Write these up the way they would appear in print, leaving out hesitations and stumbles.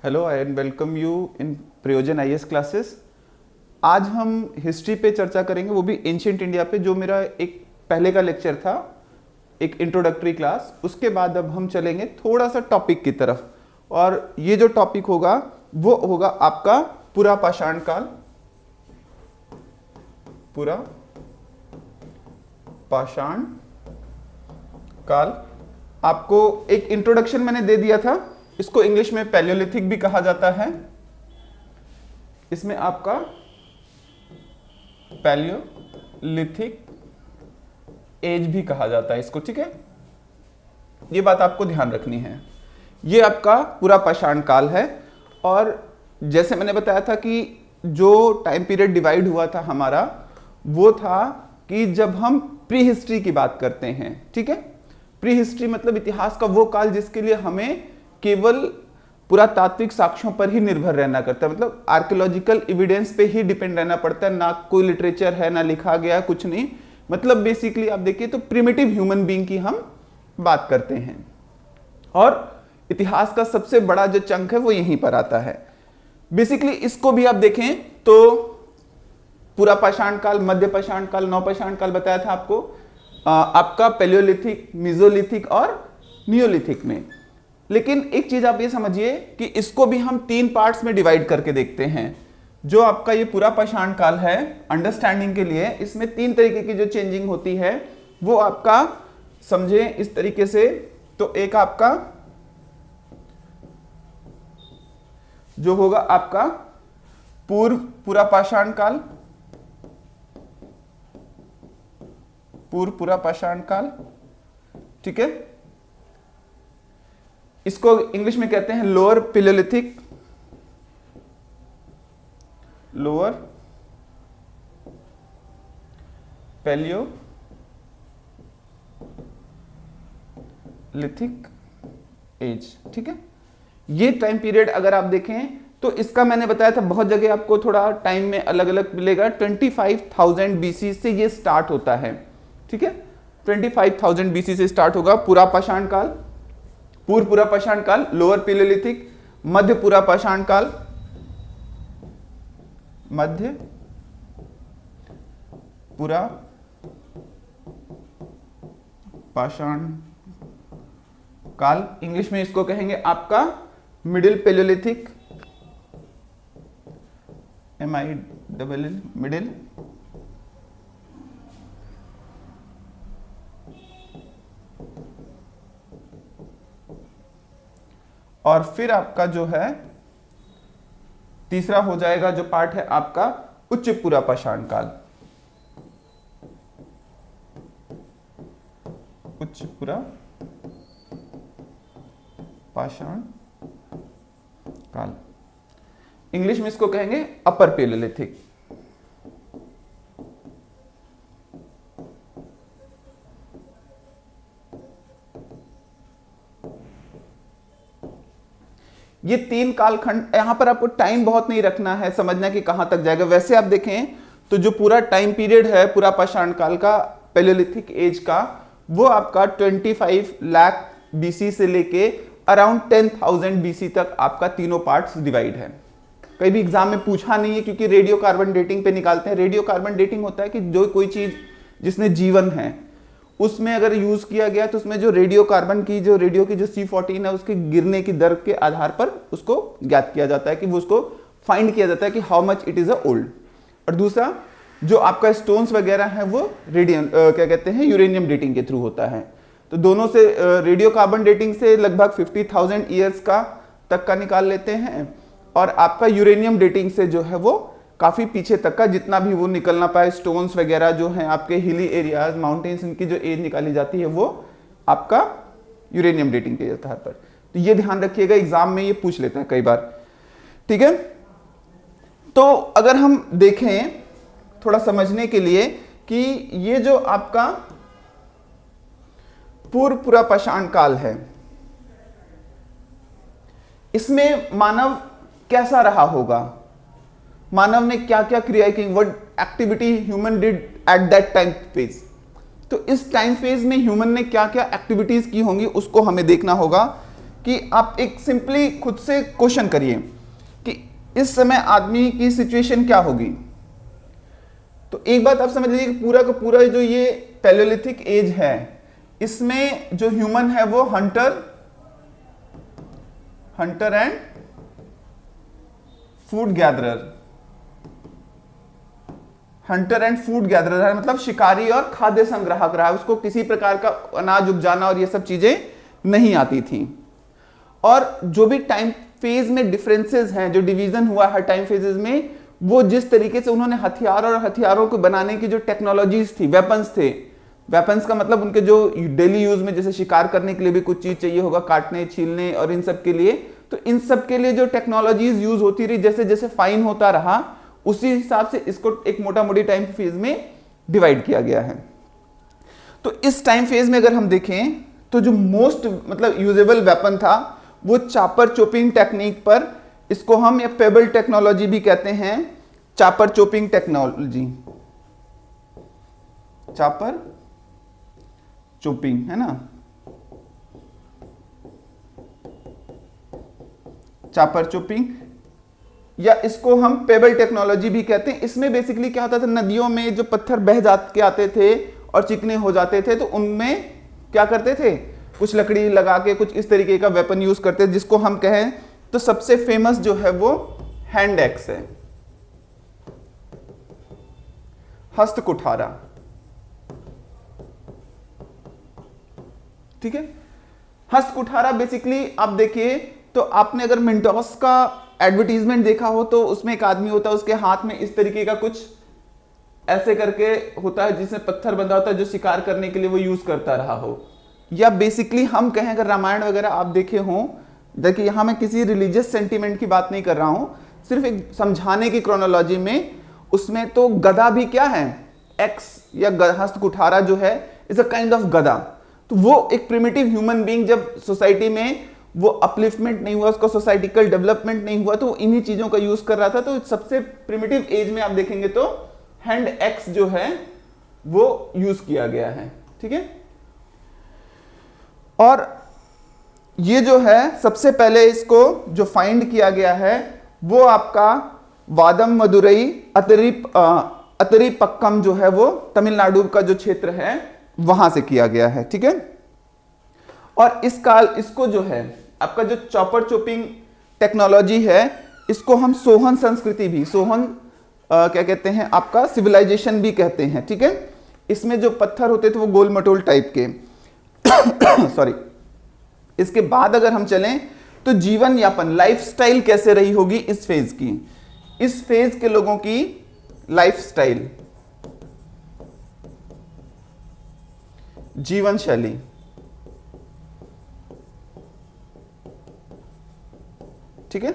Hello I and welcome you in प्रयोजन IAS classes. आज हम हिस्ट्री पे चर्चा करेंगे, वो भी एंशिएंट इंडिया पे, जो मेरा एक पहले का लेक्चर था, एक इंट्रोडक्टरी क्लास। उसके बाद अब हम चलेंगे थोड़ा सा टॉपिक की तरफ, और ये जो टॉपिक होगा वो होगा आपका पुरा पाषाण काल। पुरा पाषाण काल आपको एक इंट्रोडक्शन मैंने दे दिया था। इसको इंग्लिश में पैलियोलिथिक भी कहा जाता है। इसमें आपका पैलियोलिथिक एज भी कहा जाता है इसको, ठीक है। ये बात आपको ध्यान रखनी है। ये आपका पूरा पाषाण काल है, और जैसे मैंने बताया था कि जो टाइम पीरियड डिवाइड हुआ था हमारा, वो था कि जब हम प्री हिस्ट्री की बात करते हैं, ठीक है। प्री हिस्ट्री मतलब इतिहास का वो काल जिसके लिए हमें केवल पुरातात्विक साक्ष्यों पर ही निर्भर रहना करता है, मतलब आर्कियोलॉजिकल एविडेंस पे ही डिपेंड रहना पड़ता है। ना कोई लिटरेचर है, ना लिखा गया, कुछ नहीं। मतलब बेसिकली आप देखिए तो प्रिमिटिव ह्यूमन बीइंग की हम बात करते हैं, और इतिहास का सबसे बड़ा जो चंक है वो यहीं पर आता है। बेसिकली इसको भी आप देखें तो पूरा पाषाण काल, मध्य पाषाण काल, नव पाषाण काल बताया था आपको, आपका पैलियोलिथिक, मेसोलिथिक और नियोलिथिक में। लेकिन एक चीज आप ये समझिए कि इसको भी हम 3 पार्ट्स में डिवाइड करके देखते हैं। जो आपका ये पूरा पाषाण काल है, अंडरस्टैंडिंग के लिए इसमें 3 तरीके की जो चेंजिंग होती है वो आपका समझे इस तरीके से। तो एक आपका जो होगा आपका पूरा पाषाण काल, पूरा पाषाण काल, ठीक है। इसको इंग्लिश में कहते हैं lower palaeolithic, lower palaeolithic age, ठीक है। ये टाइम पीरियड अगर आप देखें तो इसका मैंने बताया था बहुत जगह आपको थोड़ा टाइम में अलग अलग मिलेगा। 25,000 बीसी से ये स्टार्ट होता है, ठीक है। 25,000 बीसी से स्टार्ट होगा पूरा पाषाण काल, पूरा पाषाण काल, लोअर पैलियोलिथिक, मध्य पूरा पाषाण काल, मध्य पूरा पाषाण काल। इंग्लिश में इसको कहेंगे आपका मिडिल पैलियोलिथिक, MILL, मिडिल। और फिर आपका जो है तीसरा हो जाएगा, जो पार्ट है आपका उच्च पूरा पाषाण काल, उच्च पूरा पाषाण काल। इंग्लिश में इसको कहेंगे अपर पैलियोलिथिक। ये 3 कालखंड, यहां पर आपको टाइम बहुत नहीं रखना है, समझना कि कहां तक जाएगा। वैसे आप देखें तो जो पूरा टाइम पीरियड है पूरा पाषाण काल का, पैलियोलिथिक एज का, वो आपका 25 लाख बीसी से लेके अराउंड 10,000 बीसी तक आपका तीनों पार्ट्स डिवाइड है। कहीं भी एग्जाम में पूछा नहीं है, क्योंकि रेडियो कार्बन डेटिंग पे निकालते हैं। रेडियो कार्बन डेटिंग होता है कि जो कोई चीज जिसने जीवन है उसमें अगर यूज किया गया तो उसमें जो रेडियो कार्बन की जो C14 है उसके गिरने की दर के आधार पर उसको ज्ञात किया जाता है, कि वो उसको फाइंड किया जाता है कि how much it is a old. और दूसरा जो आपका स्टोन्स वगैरह है वो रेडियम क्या कहते हैं, यूरेनियम डेटिंग के थ्रू होता है। तो दोनों से रेडियो कार्बन डेटिंग से लगभग 50,000 ईयर्स का तक का निकाल लेते हैं, और आपका यूरेनियम डेटिंग से जो है वो काफी पीछे तक का जितना भी वो निकलना पाए, स्टोन्स वगैरह जो हैं आपके हिली एरियाज, माउंटेन्स, इनकी जो एज निकाली जाती है वो आपका यूरेनियम डेटिंग के आधार पर। तो ये ध्यान रखिएगा, एग्जाम में ये पूछ लेता है कई बार, ठीक है। तो अगर हम देखें थोड़ा समझने के लिए कि ये जो आपका पूरा पाषाण काल है, इसमें मानव कैसा रहा होगा, मानव ने क्या क्या क्रिया की, what activity human did at that time phase. तो इस टाइम फेज में ह्यूमन ने क्या क्या एक्टिविटीज की होंगी उसको हमें देखना होगा कि आप एक सिंपली खुद से क्वेश्चन करिए कि इस समय आदमी की सिचुएशन क्या होगी। तो एक बात आप समझ लीजिए कि पूरा का पूरा जो ये पैलियोलिथिक एज है, इसमें जो ह्यूमन है वो Hunter and food gatherer, Hunter and food gatherer है, मतलब शिकारी और खाद्य संग्राहक रहा। उसको किसी प्रकार का अनाज उपजाना और ये सब चीजें नहीं आती थी। और जो भी टाइम फेज में डिफरेंसेस हैं, जो डिवीजन हुआ है टाइम फेजेस में, वो जिस तरीके से उन्होंने हथियार और हथियारों को बनाने की जो टेक्नोलॉजीज थी, वेपन्स थे, वेपन्स का मतलब उनके जो डेली यूज में, जैसे शिकार करने के लिए भी कुछ चीज चाहिए होगा, काटने छीलने और इन सब के लिए, तो इन सब के लिए जो टेक्नोलॉजीज यूज होती रही, जैसे जैसे फाइन होता रहा, उसी हिसाब से इसको एक मोटा मोटी टाइम फेज में डिवाइड किया गया है। तो इस टाइम फेज में अगर हम देखें तो जो मोस्ट मतलब यूजेबल वेपन था वो चापर चोपिंग टेक्निक पर, इसको हम या पेबल टेक्नोलॉजी भी कहते हैं, chopper chopping technology, chopper chopping है ना, चापर चोपिंग, या इसको हम पेबल टेक्नोलॉजी भी कहते हैं। इसमें बेसिकली क्या होता था, नदियों में जो पत्थर बह जाते आते थे और चिकने हो जाते थे, तो उनमें क्या करते थे, कुछ लकड़ी लगा के कुछ इस तरीके का वेपन यूज करते थे, जिसको हम कहें तो सबसे फेमस जो है वो हैंड एक्स है, हस्त कुठारा। ठीक है, हस्त कुठारा बेसिकली आप देखिए तो आपने अगर मिंटोस का एडवर्टीजमेंट देखा हो तो उसमें एक आदमी होता है, उसके हाथ में इस तरीके का कुछ ऐसे करके होता है जिसमें पत्थर बंधा होता है, जो शिकार करने के लिए वो यूज करता रहा हो। या बेसिकली हम कहें अगर रामायण वगैरह आप देखे हों, देखिए यहां मैं किसी रिलीजियस सेंटीमेंट की बात नहीं कर रहा हूं, सिर्फ एक समझाने की क्रोनोलॉजी में, उसमें तो गदा भी क्या है, एक्स या हस्त कुठारा जो है इज अ काइंड ऑफ गदा। तो वो एक प्रिमिटिव ह्यूमन बीइंग जब सोसाइटी में वो अपलिफ्टमेंट नहीं हुआ, उसका सोसाइटिकल डेवलपमेंट नहीं हुआ, तो इन्हीं चीजों का यूज कर रहा था। तो सबसे प्रिमिटिव एज में आप देखेंगे तो हैंड एक्स जो है वो यूज किया गया है। ठीक है, और ये जो है सबसे पहले इसको जो फाइंड किया गया है वो आपका वादम मदुरई अतरी पक्कम जो है वो तमिलनाडु का जो क्षेत्र है वहां से किया गया है। ठीक है, और इस काल इसको जो है आपका जो चॉपर चोपिंग टेक्नोलॉजी है, इसको हम सोहन संस्कृति भी, सोहन क्या कहते हैं आपका सिविलाइजेशन भी कहते हैं। ठीक है, इसमें जो पत्थर होते थे वो गोल मटोल टाइप के सॉरी। इसके बाद अगर हम चलें तो जीवन यापन, लाइफस्टाइल कैसे रही होगी इस फेज की, इस फेज के लोगों की लाइफस्टाइल, जीवन शैली। ठीक है,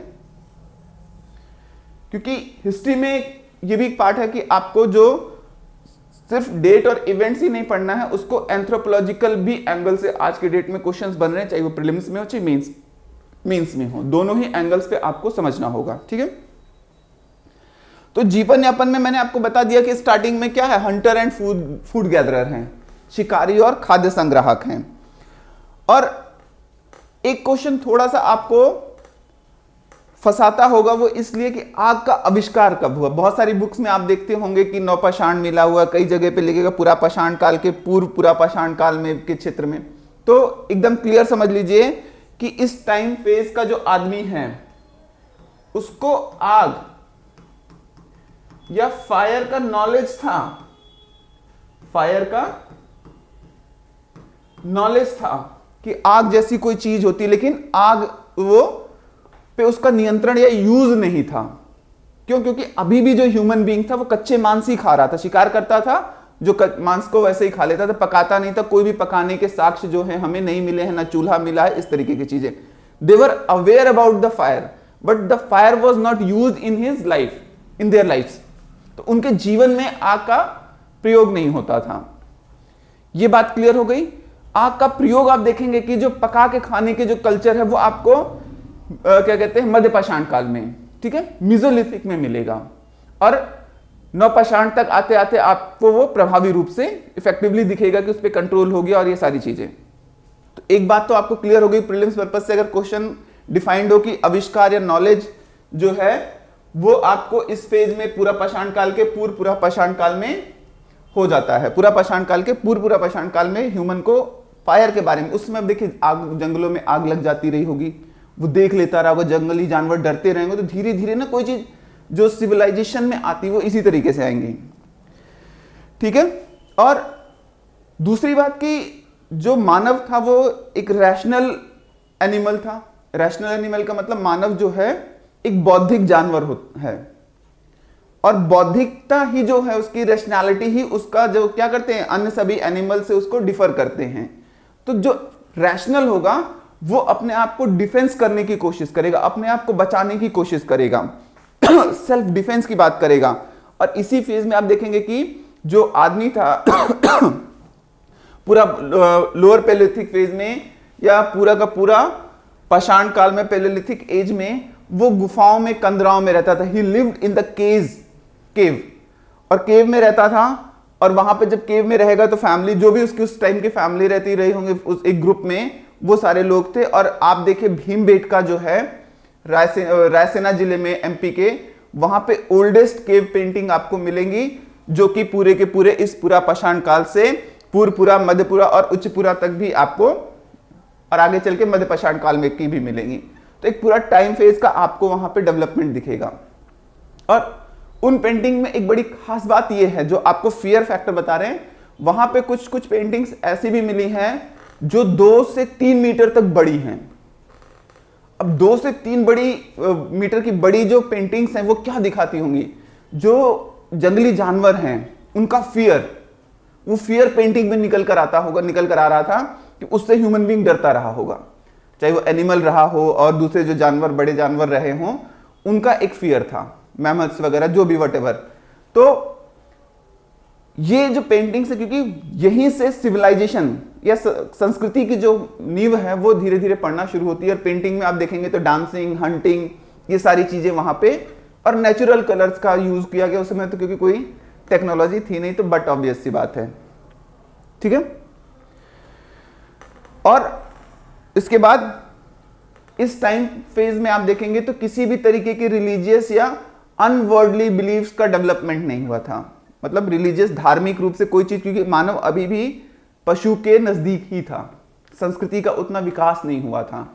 क्योंकि हिस्ट्री में यह भी पार्ट है कि आपको जो सिर्फ डेट और इवेंट्स ही नहीं पढ़ना है, उसको एंथ्रोपोलॉजिकल भी एंगल से आज के डेट में क्वेश्चंस बन रहे हैं, चाहे वो प्रीलिम्स में हो चाहे मेंस में हो, दोनों ही एंगल्स पे आपको समझना होगा। ठीक है, तो जीवन यापन में मैंने आपको बता दिया कि स्टार्टिंग में क्या है, हंटर एंड फूड गैदरर हैं, शिकारी और खाद्य संग्राहक हैं। और एक क्वेश्चन थोड़ा सा आपको फंसाता होगा, वो इसलिए कि आग का आविष्कार कब हुआ। बहुत सारी बुक्स में आप देखते होंगे कि नवपाषाण मिला हुआ, कई जगह पे लिखेगा पूरा पाषाण काल के पूर्व, पूरा पाषाण काल में के क्षेत्र में। तो एकदम क्लियर समझ लीजिए कि इस टाइम फेज का जो आदमी है उसको आग या फायर का नॉलेज था, फायर का नॉलेज था कि आग जैसी कोई चीज होती, लेकिन आग वो पे उसका नियंत्रण या यूज नहीं था। क्यों? क्योंकि अभी भी जो ह्यूमन बीइंग था वो कच्चे मांस ही खा रहा था, शिकार करता था, जो मांस को वैसे ही खा लेता था, पकाता नहीं था। कोई भी पकाने के साक्ष्य जो है हमें नहीं मिले हैं, ना चूल्हा मिला है, इस तरीके की चीजें। They were aware about the fire, but the fire was not use in his life, in their life. तो उनके जीवन में आग का प्रयोग नहीं होता था। यह बात क्लियर हो गई। आग का प्रयोग आप देखेंगे कि जो पका के खाने के जो कल्चर है वो आपको क्या कहते हैं, मध्यपाषाण काल में, ठीक है, मेसोलिथिक में मिलेगा, और नवपाषाण तक आते आते आपको वो प्रभावी रूप से इफेक्टिवली दिखेगा कि उस पर कंट्रोल हो गया और ये सारी चीजें। तो तो एक बात तो आपको क्लियर हो गई प्रीलिम्स पर्पस से, अगर क्वेश्चन डिफाइंड हो कि आविष्कार या नॉलेज जो है वो आपको इस फेज में पूरा पाषाण काल के पूरा पाषाण काल में हो जाता है। पूरा पाषाण काल के पूरा पाषाण काल में ह्यूमन को फायर के बारे में, उसमें अब देखिए आग, जंगलों में आग लग जाती रही होगी, वो देख लेता रहा होगा, जंगली जानवर डरते रहेंगे, तो धीरे धीरे ना कोई चीज जो सिविलाइजेशन में आती वो इसी तरीके से आएंगी। ठीक है। और दूसरी बात कि जो मानव था वो एक रैशनल एनिमल था। रैशनल एनिमल का मतलब मानव जो है एक बौद्धिक जानवर है, और बौद्धिकता ही जो है उसकी रैशनैलिटी ही उसका जो क्या करते हैं अन्य सभी एनिमल से उसको डिफर करते हैं। तो जो रैशनल होगा वो अपने आप को डिफेंस करने की कोशिश करेगा, अपने आप को बचाने की कोशिश करेगा, सेल्फ डिफेंस की बात करेगा। और इसी फेज में आप देखेंगे कि जो आदमी था पूरा लोअर पैलेलिथिक फेज में या पूरा का पूरा पाषाण काल में पैलेलिथिक एज में वो गुफाओं में कंदराओं में रहता था। ही लिव्ड इन द केव, और केव में रहता था। और वहां पे जब केव में रहेगा तो फैमिली जो भी उसकी उस टाइम की फैमिली रहती रही होंगे उस एक ग्रुप में, वो सारे लोग थे। और आप देखिए भीमबेटका जो है रायसेना जिले में एमपी के, वहां पे ओल्डेस्ट केव पेंटिंग आपको मिलेंगी जो कि पूरे के पूरे इस पूरा पाषाण काल से पूर्वपुरा, मध्यपुरा और उच्चपुरा तक भी आपको, और आगे चल के मध्य पाषाण काल में की भी मिलेंगी। तो एक पूरा टाइम फेज का आपको वहां पे डेवलपमेंट दिखेगा। और उन पेंटिंग में एक बड़ी खास बात यह है जो आपको फियर फैक्टर बता रहे हैं, वहां पे कुछ कुछ पेंटिंग्स ऐसी भी मिली हैं जो 2 से 3 मीटर तक बड़ी हैं। अब 2 से 3 मीटर की बड़ी जो पेंटिंग्स हैं वो क्या दिखाती होंगी? जो जंगली जानवर हैं उनका फियर, वो फियर पेंटिंग में निकल कर आ रहा था कि उससे ह्यूमन बीइंग डरता रहा होगा, चाहे वो एनिमल रहा हो और दूसरे जो जानवर बड़े जानवर रहे हों, उनका एक फियर था, मैमल्स वगैरह जो भी वटेवर। तो ये जो पेंटिंग्स है, क्योंकि यहीं से सिविलाइजेशन या संस्कृति की जो नींव है वो धीरे धीरे पड़ना शुरू होती है। और पेंटिंग में आप देखेंगे तो डांसिंग, हंटिंग, ये सारी चीजें वहां पे, और नेचुरल कलर्स का यूज किया गया उस समय, तो क्योंकि कोई टेक्नोलॉजी थी नहीं, तो बट ऑब्वियस सी बात है। ठीक है। और इसके बाद इस टाइम फेज में आप देखेंगे तो किसी भी तरीके की रिलीजियस या अनवर्ल्डली बिलीव्स का डेवलपमेंट नहीं हुआ था। मतलब रिलीजियस, धार्मिक रूप से कोई चीज, क्योंकि मानव अभी भी पशु के नजदीक ही था, संस्कृति का उतना विकास नहीं हुआ था।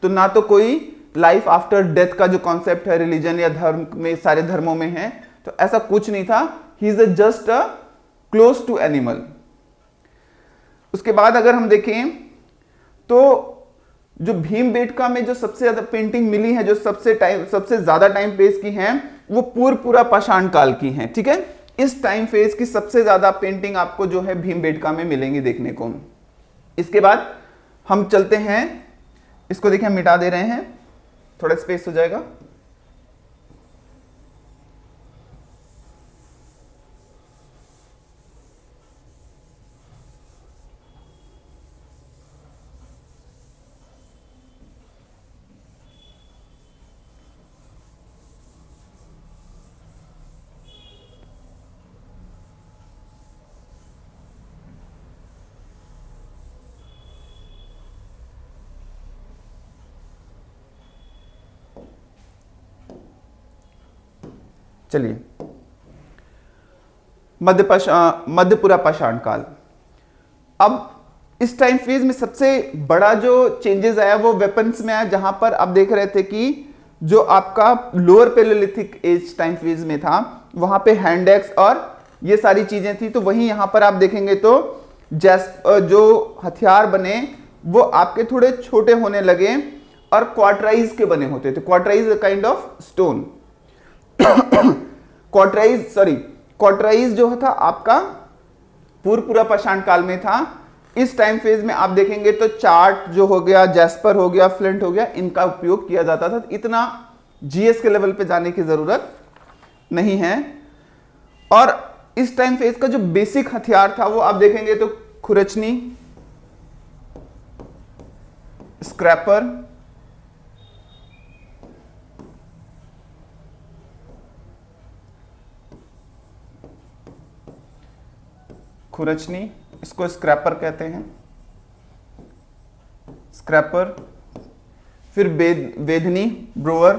तो ना तो कोई लाइफ आफ्टर डेथ का जो कॉन्सेप्ट है रिलीजन या धर्म में, सारे धर्मों में है, तो ऐसा कुछ नहीं था। He is just a close to animal. उसके बाद अगर हम देखें तो जो भीमबेटका में जो सबसे ज्यादा पेंटिंग मिली है, जो सबसे ज्यादा टाइम फेज की हैं, वो पूरा पाषाण काल की हैं। ठीक है। इस टाइम फेज की सबसे ज्यादा पेंटिंग आपको जो है भीमबेटका में मिलेंगी देखने को। इसके बाद हम चलते हैं, इसको देखिए हम मिटा दे रहे हैं, थोड़ा स्पेस हो जाएगा। चलिए, मध्यपुरा पाषाण काल। अब इस टाइम फेज में सबसे बड़ा जो चेंजेस आया वो वेपन्स में आया, जहां पर आप देख रहे थे कि जो आपका lower palaeolithic age time phase में था वहां पे हैंड एक्स और ये सारी चीजें थी, तो वहीं यहां पर आप देखेंगे तो जो हथियार बने वो आपके थोड़े छोटे होने लगे और क्वार्टराइज के बने होते थे। क्वार्टराइज काइंड ऑफ स्टोन। क्वार्टराइज जो था आपका पूरा पाषाण काल में था। इस टाइम फेज में आप देखेंगे तो चार्ट जो हो गया, जैस्पर हो गया, फ्लिंट हो गया, इनका उपयोग किया जाता था। इतना जीएस के लेवल पे जाने की जरूरत नहीं है। और इस टाइम फेज का जो बेसिक हथियार था वो आप देखेंगे तो खुरचनी, स्क्रैपर, खुरचनी, इसको स्क्रैपर कहते हैं, स्क्रैपर, फिर वेधनी ब्रोअर,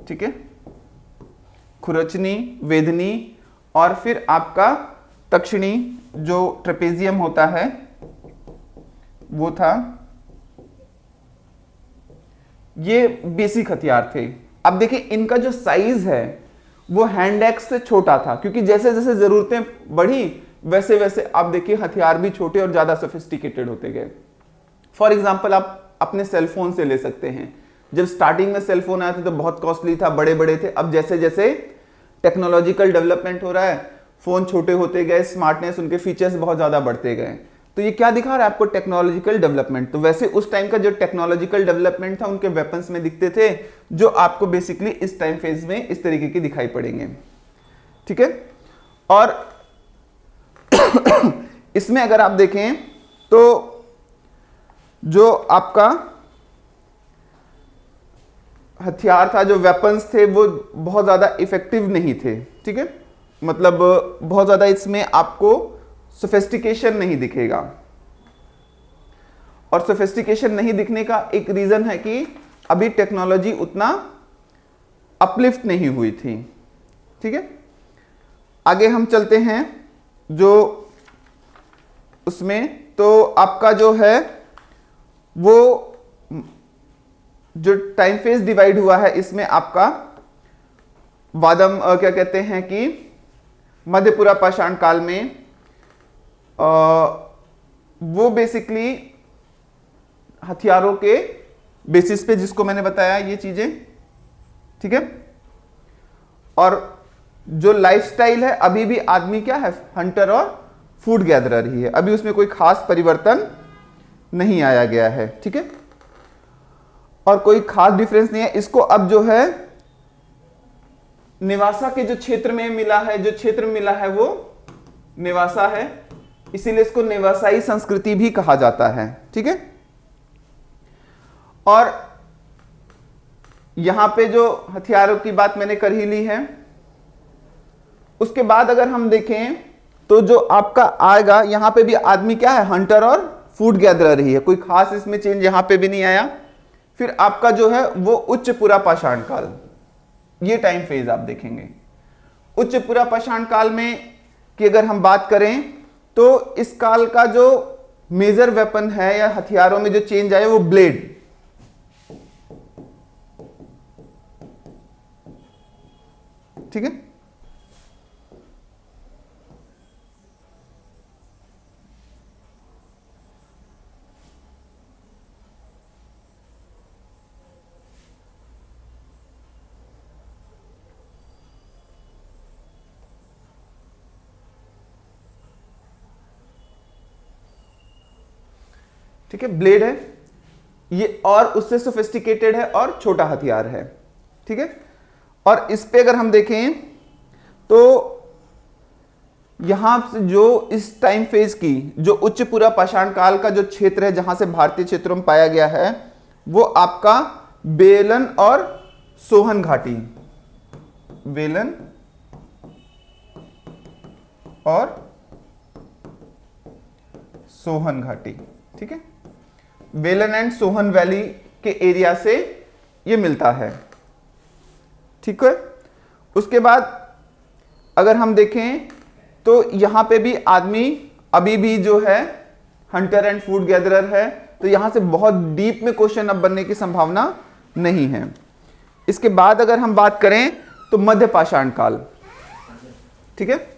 ठीक है, खुरचनी, वेधनी, और फिर आपका तक्षणी जो ट्रेपेजियम होता है वो था। ये बेसिक हथियार थे। अब देखिए इनका जो साइज है वो हैंड एक्स से छोटा था, क्योंकि जैसे जैसे जरूरतें बढ़ी वैसे वैसे आप देखिए हथियार भी छोटे और ज्यादा सोफिस्टिकेटेड होते गए। फॉर एग्जाम्पल आप अपने सेलफोन से ले सकते हैं। जब स्टार्टिंग में सेलफोन आए थे तो बहुत कॉस्टली था, बड़े बड़े थे। अब जैसे जैसे टेक्नोलॉजिकल डेवलपमेंट हो रहा है, फोन छोटे होते गए, स्मार्टनेस, उनके फीचर्स बहुत ज्यादा बढ़ते गए। तो ये क्या दिखा रहा है आपको? Technological development. तो वैसे उस टाइम का जो टेक्नोलॉजिकल डेवलपमेंट था उनके वेपन्स में दिखते थे, जो आपको बेसिकली इस टाइम फेज में इस तरीके के दिखाई पड़ेंगे, ठीक है। और इसमें अगर आप देखें तो जो आपका हथियार था, जो वेपन्स थे, वो बहुत ज्यादा इफेक्टिव नहीं थे, ठीक है। मतलब बहुत ज्यादा इसमें आपको सोफिस्टिकेशन नहीं दिखेगा। और सोफिस्टिकेशन नहीं दिखने का एक रीजन है कि अभी टेक्नोलॉजी उतना अपलिफ्ट नहीं हुई थी, ठीक है। आगे हम चलते हैं जो उसमें, तो आपका जो है वो जो टाइम फेज डिवाइड हुआ है, इसमें आपका वादम क्या कहते हैं कि मध्यपुरा पाषाण काल में वो बेसिकली हथियारों के बेसिस पे, जिसको मैंने बताया ये चीजें, ठीक है। और जो लाइफस्टाइल है, अभी भी आदमी क्या है, हंटर और फूड गैदरर ही है, अभी उसमें कोई खास परिवर्तन नहीं आया गया है, ठीक है। और कोई खास डिफरेंस नहीं है। इसको अब जो है निवासा के जो क्षेत्र में मिला है, जो क्षेत्र मिला है वो निवासा है, इसीलिए इसको निवासाई संस्कृति भी कहा जाता है, ठीक है। और यहां पे जो हथियारों की बात मैंने कर ही ली है। उसके बाद अगर हम देखें तो जो आपका आएगा, यहां पे भी आदमी क्या है, हंटर और फूड गैदरर ही है, कोई खास इसमें चेंज यहां पे भी नहीं आया। फिर आपका जो है वो उच्च पुरा पाषाण काल, ये टाइम फेज आप देखेंगे। उच्च पुरा पाषाण काल में की अगर हम बात करें तो इस काल का जो मेजर वेपन है या हथियारों में जो चेंज आया वो ब्लेड, ठीक है। ठीक है, ब्लेड है ये, और उससे सोफिस्टिकेटेड है और छोटा हथियार है, ठीक है। और इस पे अगर हम देखें तो यहां से जो इस टाइम फेज की जो उच्च पुरा पाषाण काल का जो क्षेत्र है, जहां से भारतीय क्षेत्रों में पाया गया है, वो आपका बेलन और सोहन घाटी, बेलन और सोहन घाटी, ठीक है। वेलन एंड सोहन वैली के एरिया से ये मिलता है, ठीक है। उसके बाद अगर हम देखें तो यहां पे भी आदमी अभी भी जो है हंटर एंड फूड गैदरर है, तो यहां से बहुत डीप में क्वेश्चन अब बनने की संभावना नहीं है। इसके बाद अगर हम बात करें तो मध्य पाषाण काल, ठीक है।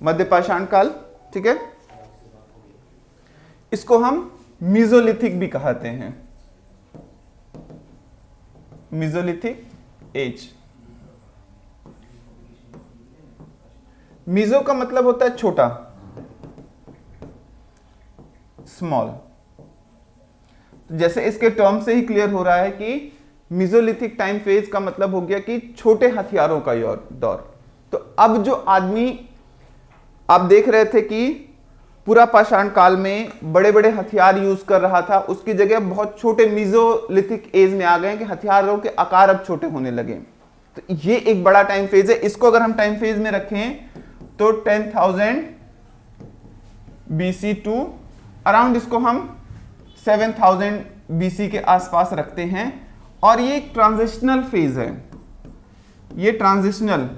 मध्य पाषाण काल, ठीक है। इसको हम मीजोलिथिक भी कहते हैं, मेसोलिथिक एज। मीजो का मतलब होता है छोटा, स्मॉल। जैसे इसके टर्म से ही क्लियर हो रहा है कि मेसोलिथिक टाइम फेज का मतलब हो गया कि छोटे हथियारों का दौर। तो अब जो आदमी आप देख रहे थे कि पूरा पाषाण काल में बड़े बड़े हथियार यूज कर रहा था, उसकी जगह बहुत छोटे मेसोलिथिक एज में आ गए कि हथियारों के आकार अब छोटे होने लगे। तो ये एक बड़ा टाइम फेज है। इसको अगर हम टाइम फेज में रखें तो 10,000 BC टू अराउंड, इसको हम 7,000 BC के आसपास रखते हैं। और ये एक ट्रांजिशनल फेज है, ये ट्रांजिशनल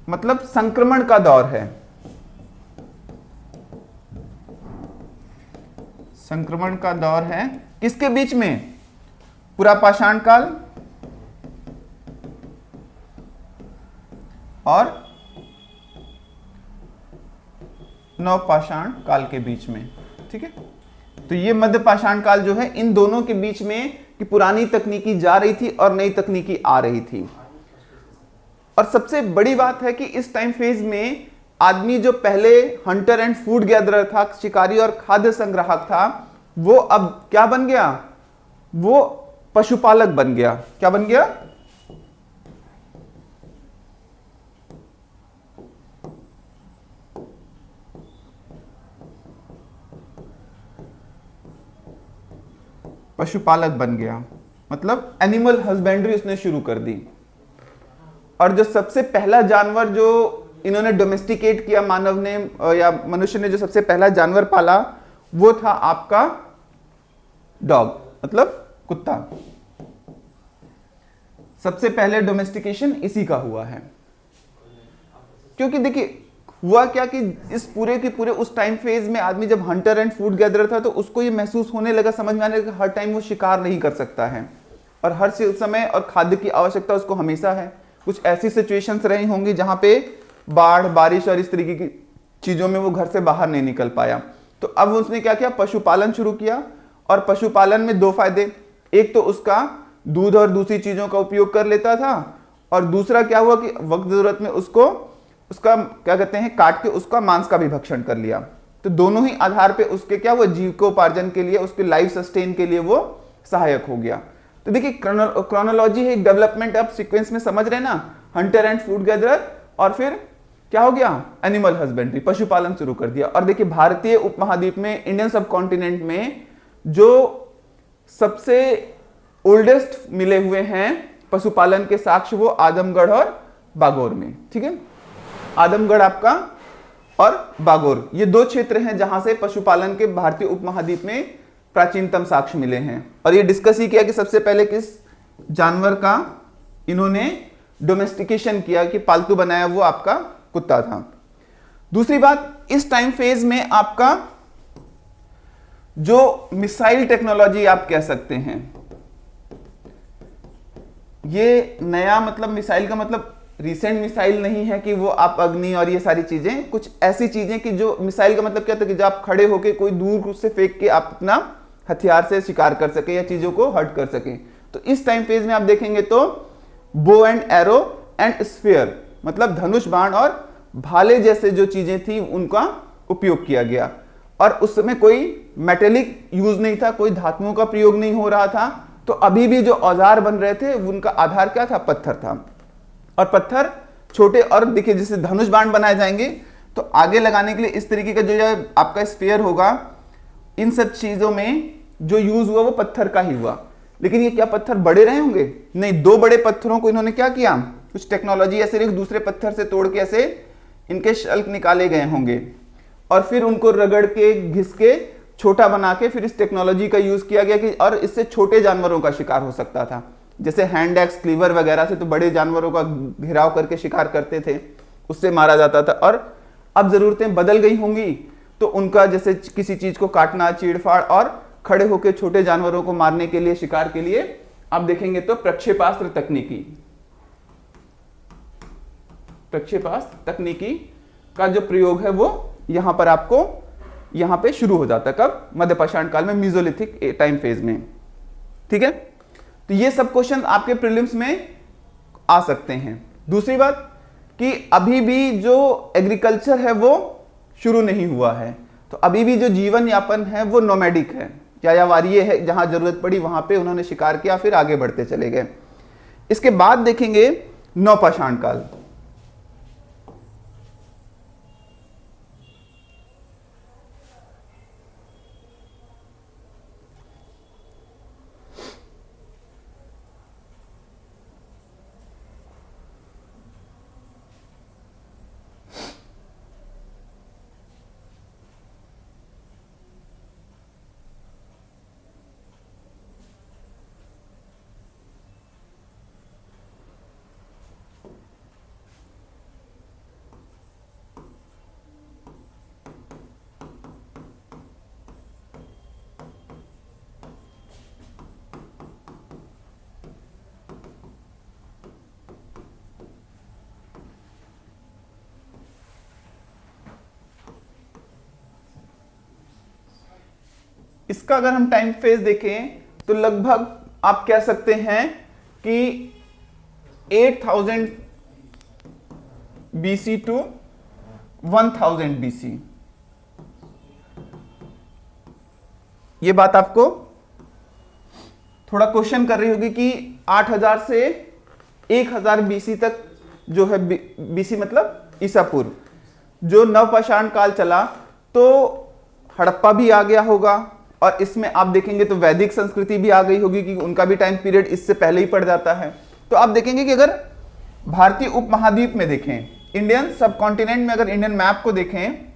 मतलब संक्रमण का दौर है। संक्रमण का दौर है किसके बीच में? पूरा पाषाण काल और नवपाषाण काल के बीच में। ठीक है, तो ये मध्य पाषाण काल जो है, इन दोनों के बीच में कि पुरानी तकनीकी जा रही थी और नई तकनीकी आ रही थी। और सबसे बड़ी बात है कि इस टाइम फेज में आदमी जो पहले हंटर एंड फूड गैदरर था, शिकारी और खाद्य संग्राहक था, वो अब क्या बन गया? वो पशुपालक बन गया। क्या बन गया? पशुपालक बन गया, मतलब एनिमल हस्बेंड्री उसने शुरू कर दी। और जो सबसे पहला जानवर जो इन्होंने डोमेस्टिकेट किया, मानव ने या मनुष्य ने जो सबसे पहला जानवर पाला, वो था आपका डॉग, मतलब कुत्ता। सबसे पहले डोमेस्टिकेशन इसी का हुआ है। क्योंकि देखिए हुआ क्या कि इस पूरे के पूरे उस टाइम फेज में आदमी जब हंटर एंड फूड गैदरर था, तो उसको ये महसूस होने लगा, समझ में आने लगा, हर टाइम वो शिकार नहीं कर सकता है और हर समय और खाद्य की आवश्यकता उसको हमेशा है। कुछ ऐसी सिचुएशंस रही होंगी जहां पे बाढ़, बारिश और इस तरीके की चीजों में वो घर से बाहर नहीं निकल पाया। तो अब उसने क्या किया? पशुपालन शुरू किया। और पशुपालन में दो फायदे, एक तो उसका दूध और दूसरी चीजों का उपयोग कर लेता था, और दूसरा क्या हुआ कि वक्त जरूरत में उसको उसका क्या कहते हैं, काट के उसका मांस का भी भक्षण कर लिया। तो दोनों ही आधार पे उसके क्या हुआ, जीविकोपार्जन के लिए, उसके लाइफ सस्टेन के लिए वो सहायक हो गया। तो देखिए क्रोनोलॉजी है, एक डेवलपमेंट आप सीक्वेंस में समझ रहे ना, हंटर एंड फूड गैदरर, और फिर क्या हो गया? एनिमल हस्बेंड्री, पशुपालन शुरू कर दिया। और देखिए भारतीय उपमहाद्वीप में, इंडियन सब कॉन्टिनेंट में जो सबसे ओल्डेस्ट मिले हुए हैं पशुपालन के साक्ष्य, वो आदमगढ़ और बागोर में। ठीक है, आदमगढ़ आपका और बागोर, ये दो क्षेत्र हैं जहां से पशुपालन के भारतीय उपमहाद्वीप में प्राचीनतम साक्ष्य मिले हैं। और ये डिस्कस ही किया कि सबसे पहले किस जानवर का इन्होंने डोमेस्टिकेशन किया, कि पालतू बनाया, वो आपका कुत्ता था। दूसरी बात, इस टाइम फेज में आपका जो मिसाइल टेक्नोलॉजी आप कह सकते हैं, ये नया, मतलब मिसाइल का मतलब रिसेंट मिसाइल नहीं है कि वो आप अग्नि और ये सारी चीजें, कुछ ऐसी चीजें कि जो मिसाइल का मतलब क्या था कि जब आप खड़े होकर कोई दूर से फेंक के आप अपना हथियार से शिकार कर सके या चीजों को हर्ट कर सके। तो इस टाइम फेज में आप देखेंगे तो bow and arrow and sphere, मतलब धनुष, बाण और भाले जैसे जो चीजें थी उनका उपयोग किया गया। और उस समय कोई मेटेलिक यूज नहीं था, कोई धातुओं का प्रयोग नहीं हो रहा था। तो अभी भी जो औजार बन रहे थे उनका आधार क्या था? पत्थर था। और पत्थर छोटे, और देखिए जैसे धनुष बाण बनाए जाएंगे तो आगे लगाने के लिए इस तरीके का जो आपका स्फीयर होगा, इन सब चीजों में जो यूज हुआ वो पत्थर का ही हुआ। लेकिन ये क्या पत्थर बड़े रहे होंगे? नहीं, दो बड़े पत्थरों को इन्होंने क्या किया, कुछ टेक्नोलॉजी ऐसे एक दूसरे पत्थर से तोड़ के ऐसे इनके शल्क निकाले गए होंगे, और फिर उनको रगड़ के, घिस के, छोटा बना के फिर इस टेक्नोलॉजी का यूज किया गया कि, और इससे छोटे जानवरों का शिकार हो सकता था। जैसे हैंड एक्स, क्लीवर वगैरह से तो बड़े जानवरों का घेराव करके शिकार करते थे, उससे मारा जाता था। और अब जरूरतें बदल गई होंगी, तो उनका जैसे किसी चीज को काटना, चीड़फाड़, और खड़े होकर छोटे जानवरों को मारने के लिए, शिकार के लिए आप देखेंगे तो प्रक्षेपास्त्र तकनीकी का जो प्रयोग है वो यहां पर आपको यहां पे शुरू हो जाता है। कब? मध्यपाषाण काल में, मीजोलिथिक टाइम फेज में। ठीक है, तो ये सब क्वेश्चन आपके प्रीलिम्स में आ सकते हैं। दूसरी बात कि अभी भी जो एग्रीकल्चर है वो शुरू नहीं हुआ है, तो अभी भी जो जीवन यापन है वो नोमैडिक है, यायावारीय है, जहां जरूरत पड़ी वहां पे उन्होंने शिकार किया, फिर आगे बढ़ते चले गए। इसके बाद देखेंगे नवपाषाण काल। इसका अगर हम टाइम फेज देखें तो लगभग आप कह सकते हैं कि 8000 BC टू 1000 BC। ये बात आपको थोड़ा क्वेश्चन कर रही होगी कि 8000 से 1000 BC तक जो है, BC मतलब ईसा पूर्व, जो नवपाषाण काल चला, तो हड़प्पा भी आ गया होगा, और इसमें आप देखेंगे तो वैदिक संस्कृति भी आ गई होगी कि उनका भी टाइम पीरियड इससे पहले ही पड़ जाता है। तो आप देखेंगे कि अगर भारतीय उपमहाद्वीप में देखें, इंडियन सब कॉन्टिनेंट में अगर इंडियन मैप को देखें,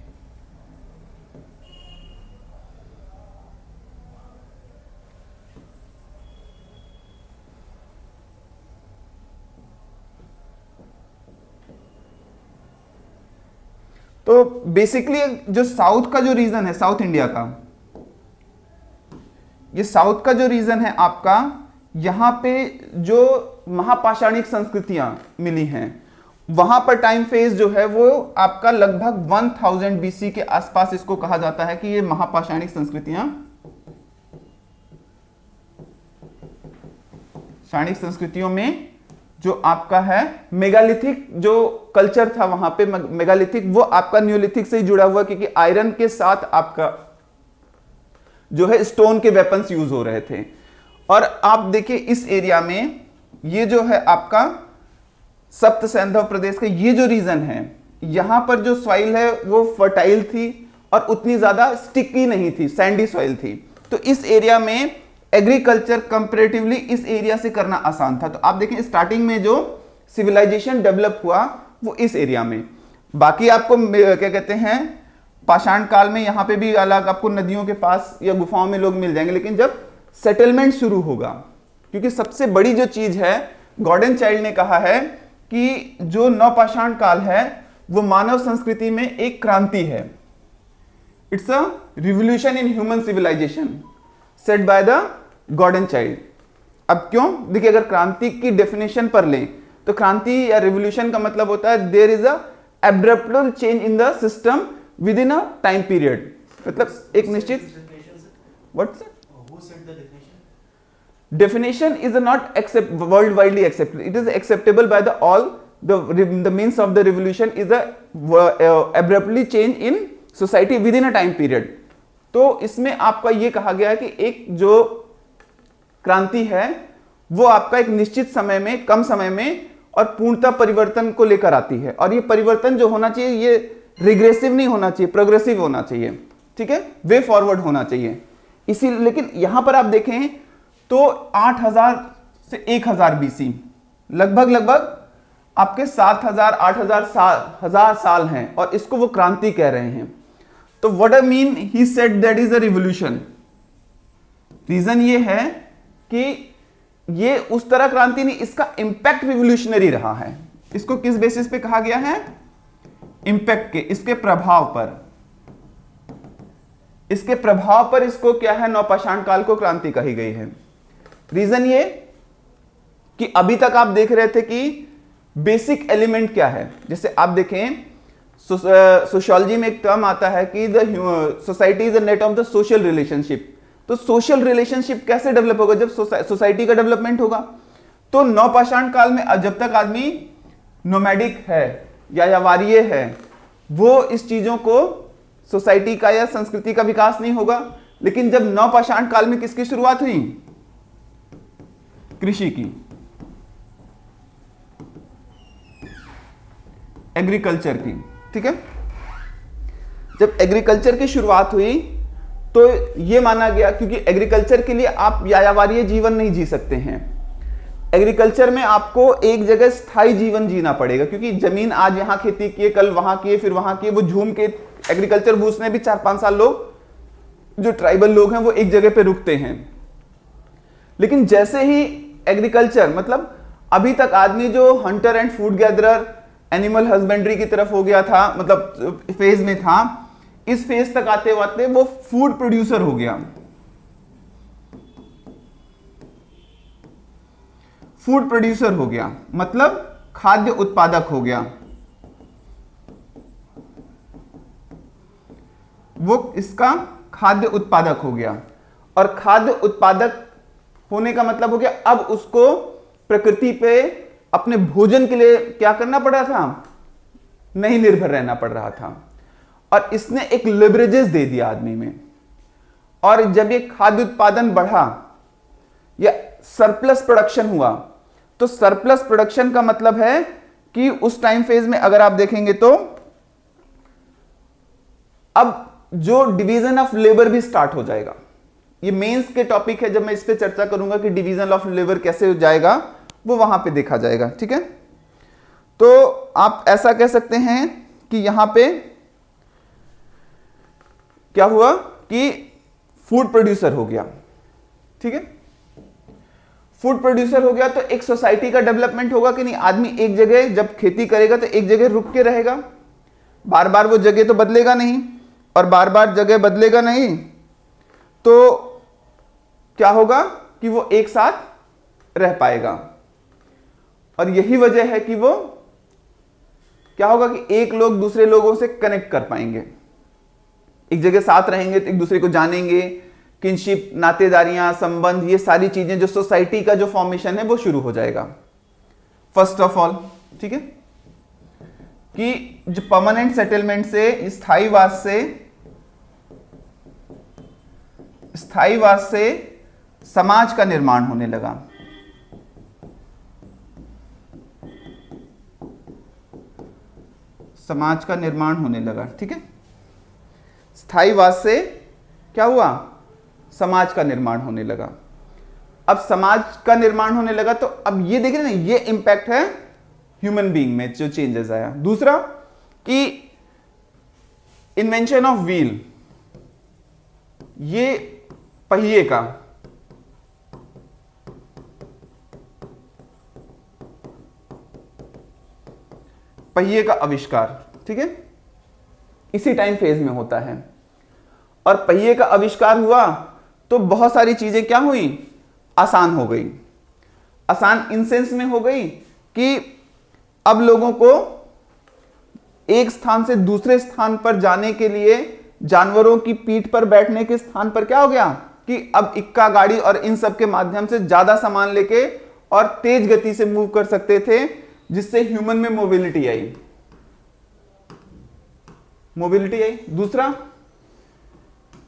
तो बेसिकली जो साउथ का जो रीजन है, साउथ इंडिया का, ये साउथ का जो रीजन है आपका, यहां पे जो महापाषाणिक संस्कृतियां मिली हैं, वहां पर टाइम फेज जो है वो आपका लगभग 1000 BC के आसपास इसको कहा जाता है कि ये महापाषाणिक संस्कृतियों में जो आपका है मेगालिथिक जो कल्चर था वहां पे, मेगालिथिक वो आपका न्यूलिथिक से ही जुड़ा हुआ, क्योंकि आयरन के साथ आपका जो है स्टोन के वेपन्स यूज हो रहे थे। और आप देखिए इस एरिया में ये जो है आपका सप्त सैंधव प्रदेश का ये जो रीजन है, यहां पर जो सॉइल है वो फर्टाइल थी और उतनी ज्यादा स्टिकी नहीं थी, सैंडी सॉइल थी। तो इस एरिया में एग्रीकल्चर कंपैरेटिवली इस एरिया से करना आसान था। तो आप देखें स्टार्टिंग में जो सिविलाइजेशन डेवलप हुआ वो इस एरिया में। बाकी आपको क्या कहते हैं, पाषाण काल में यहां पे भी अलग आपको नदियों के पास या गुफाओं में लोग मिल जाएंगे, लेकिन जब सेटलमेंट शुरू होगा, क्योंकि सबसे बड़ी जो चीज है, गॉर्डन चाइल्ड ने कहा है कि जो नवपाषाण काल है वो मानव संस्कृति में एक क्रांति है। It's a revolution in human civilisation set by the Gordon Childe. अब क्यों? देखिए, अगर क्रांति की डेफिनेशन पर लें तो क्रांति या रिवोल्यूशन का मतलब होता है there is a abrupt change in the system within a time period, मतलब एक निश्चित what's definition is not world widely accepted, it is acceptable by the all. The means of the revolution is a abruptly change in society within a time period। तो इसमें आपका ये कहा गया है कि एक जो क्रांति है वो आपका एक निश्चित समय में, कम समय में और पूर्णतः परिवर्तन को लेकर आती है, और ये परिवर्तन जो होना चाहिए ये रिग्रेसिव नहीं होना चाहिए, प्रोग्रेसिव होना चाहिए, ठीक है, वे फॉरवर्ड होना चाहिए। इसी लेकिन यहां पर आप देखें तो 8000 से 1000 BC लगभग आपके 7000 8000 साल हैं, और इसको वो क्रांति कह रहे हैं। तो what I mean, he said that is a revolution. Reason ये है कि ये उस तरह क्रांति नहीं, इसका इंपैक्ट रिवोल्यूशनरी रहा है। इसको किस बेसिस पे कहा गया है? इंपैक्ट के, इसके प्रभाव पर, इसके प्रभाव पर इसको क्या है, नवपाषाण काल को क्रांति कही गई है। रीजन ये कि अभी तक आप देख रहे थे कि बेसिक एलिमेंट क्या है। जैसे आप देखें सोशियोलॉजी में एक टर्म आता है कि the society is a net of the social relationship. तो सोशल रिलेशनशिप कैसे डेवलप होगा? जब सोसाइटी का डेवलपमेंट होगा। तो नवपाषाण काल में जब तक आदमी नोमैडिक है या यावारिये है, वो इस चीजों को सोसाइटी का या संस्कृति का विकास नहीं होगा। लेकिन जब नवपाषाण काल में किसकी शुरुआत हुई? कृषि की, एग्रीकल्चर की। ठीक है, जब एग्रीकल्चर की शुरुआत हुई तो यह माना गया, क्योंकि एग्रीकल्चर के लिए आप यायावारीय जीवन नहीं जी सकते हैं। एग्रीकल्चर में आपको एक जगह स्थायी जीवन जीना पड़ेगा, क्योंकि जमीन आज यहां खेती किए, कल वहां किए, फिर वहां किए, वो झूम के एग्रीकल्चर बूझने भी 4-5 साल लोग, जो ट्राइबल लोग हैं, वो एक जगह पे रुकते हैं। लेकिन जैसे ही एग्रीकल्चर, मतलब अभी तक आदमी जो Hunter and food gatherer, animal husbandry की तरफ हो गया था, मतलब फेज में था, इस फेज तक आते आते वो फूड प्रोड्यूसर हो गया। फूड प्रोड्यूसर हो गया मतलब खाद्य उत्पादक हो गया। वो इसका खाद्य उत्पादक हो गया। और खाद्य उत्पादक होने का मतलब हो गया अब उसको प्रकृति पे अपने भोजन के लिए क्या करना पड़ रहा था? नहीं निर्भर रहना पड़ रहा था। और इसने एक लिवरेजेस दे दिया आदमी में। और जब ये खाद्य उत्पादन बढ़ा या सरप्लस प्रोडक्शन हुआ, तो सरप्लस प्रोडक्शन का मतलब है कि उस टाइम फेज में अगर आप देखेंगे तो अब जो डिवीजन ऑफ लेबर भी स्टार्ट हो जाएगा। ये मेंस के टॉपिक है, जब मैं इस पे चर्चा करूंगा कि डिवीजन ऑफ लेबर कैसे हो जाएगा, वो वहां पे देखा जाएगा। ठीक है, तो आप ऐसा कह सकते हैं कि यहां पे क्या हुआ कि फूड प्रोड्यूसर हो गया। ठीक है, फूड प्रोड्यूसर हो गया तो एक सोसाइटी का डेवलपमेंट होगा कि नहीं? आदमी एक जगह जब खेती करेगा तो एक जगह रुक के रहेगा, बार बार वो जगह तो बदलेगा नहीं, और बार बार जगह बदलेगा नहीं, तो क्या होगा कि वो एक साथ रह पाएगा। और यही वजह है कि वो क्या होगा कि एक लोग दूसरे लोगों से कनेक्ट कर पाएंगे, एक जगह साथ रहेंगे तो एक दूसरे को जानेंगे, किनशिप, नातेदारियां, संबंध, ये सारी चीजें जो सोसाइटी का जो फॉर्मेशन है वो शुरू हो जाएगा फर्स्ट ऑफ ऑल। ठीक है, कि जो परमानेंट सेटलमेंट से स्थायीवास से समाज का निर्माण होने लगा। समाज का निर्माण होने लगा। ठीक है, स्थायीवास से क्या हुआ? समाज का निर्माण होने लगा। अब समाज का निर्माण होने लगा तो अब ये देख रहे हैं ना, ये इंपैक्ट है ह्यूमन बीइंग में जो चेंजेस आया। दूसरा कि इन्वेंशन ऑफ व्हील, ये पहिए का आविष्कार। ठीक है, इसी टाइम फेज में होता है। और पहिए का आविष्कार हुआ तो बहुत सारी चीजें क्या हुई? आसान हो गई। आसान इन सेंस में हो गई कि अब लोगों को एक स्थान से दूसरे स्थान पर जाने के लिए जानवरों की पीठ पर बैठने के स्थान पर क्या हो गया कि अब इक्का गाड़ी और इन सब के माध्यम से ज्यादा सामान लेके और तेज गति से मूव कर सकते थे, जिससे ह्यूमन में मोबिलिटी आई। दूसरा,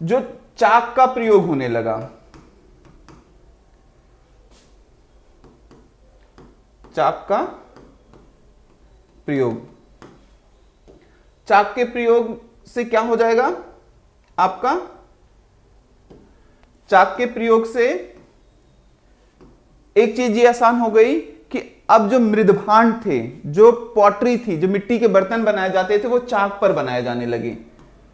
जो चाक का प्रयोग होने लगा। चाक के प्रयोग से क्या हो जाएगा आपका? चाक के प्रयोग से एक चीज ये आसान हो गई कि अब जो मृदभांड थे, जो पॉटरी थी, जो मिट्टी के बर्तन बनाए जाते थे, वो चाक पर बनाए जाने लगे।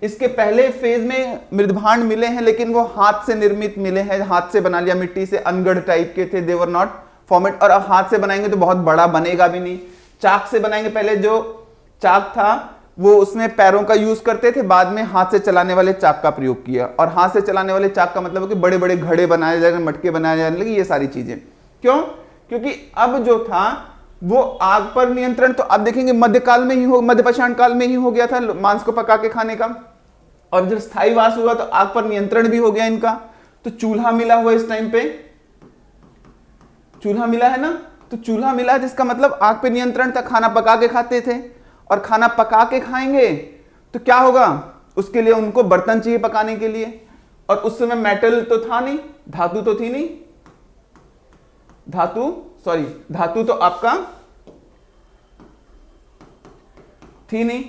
इसके पहले फेज में मृदभांड मिले हैं, लेकिन वो हाथ से निर्मित मिले हैं, हाथ से बना लिया, मिट्टी से, अनगढ़ टाइप के थे, दे वर नॉट फॉर्मेट। और अब हाथ से बनाएंगे तो बहुत बड़ा बनेगा भी नहीं। चाक से बनाएंगे, पहले जो चाक था वो उसमें पैरों का यूज करते थे, बाद में हाथ से चलाने वाले चाक का प्रयोग किया। और हाथ से चलाने वाले चाक का मतलब है कि बड़े बड़े घड़े बनाए जाने, मटके बनाए जाने लगे, ये सारी चीजें। क्यों? क्योंकि अब जो था वो आग पर नियंत्रण तो आप देखेंगे मध्यकाल में ही हो, मध्यपाषाण काल में ही हो गया था मांस को पका के खाने का, और जब स्थायी वास हुआ तो आग पर नियंत्रण भी हो गया इनका। तो चूल्हा मिला हुआ इस टाइम पे, चूल्हा मिला है ना, तो चूल्हा मिला जिसका मतलब आग पे नियंत्रण था, खाना पका के खाते थे। और खाना पका के खाएंगे तो क्या होगा, उसके लिए उनको बर्तन चाहिए पकाने के लिए, और उस समय मेटल तो था नहीं, धातु तो थी नहीं, धातु तो आपका थी नहीं,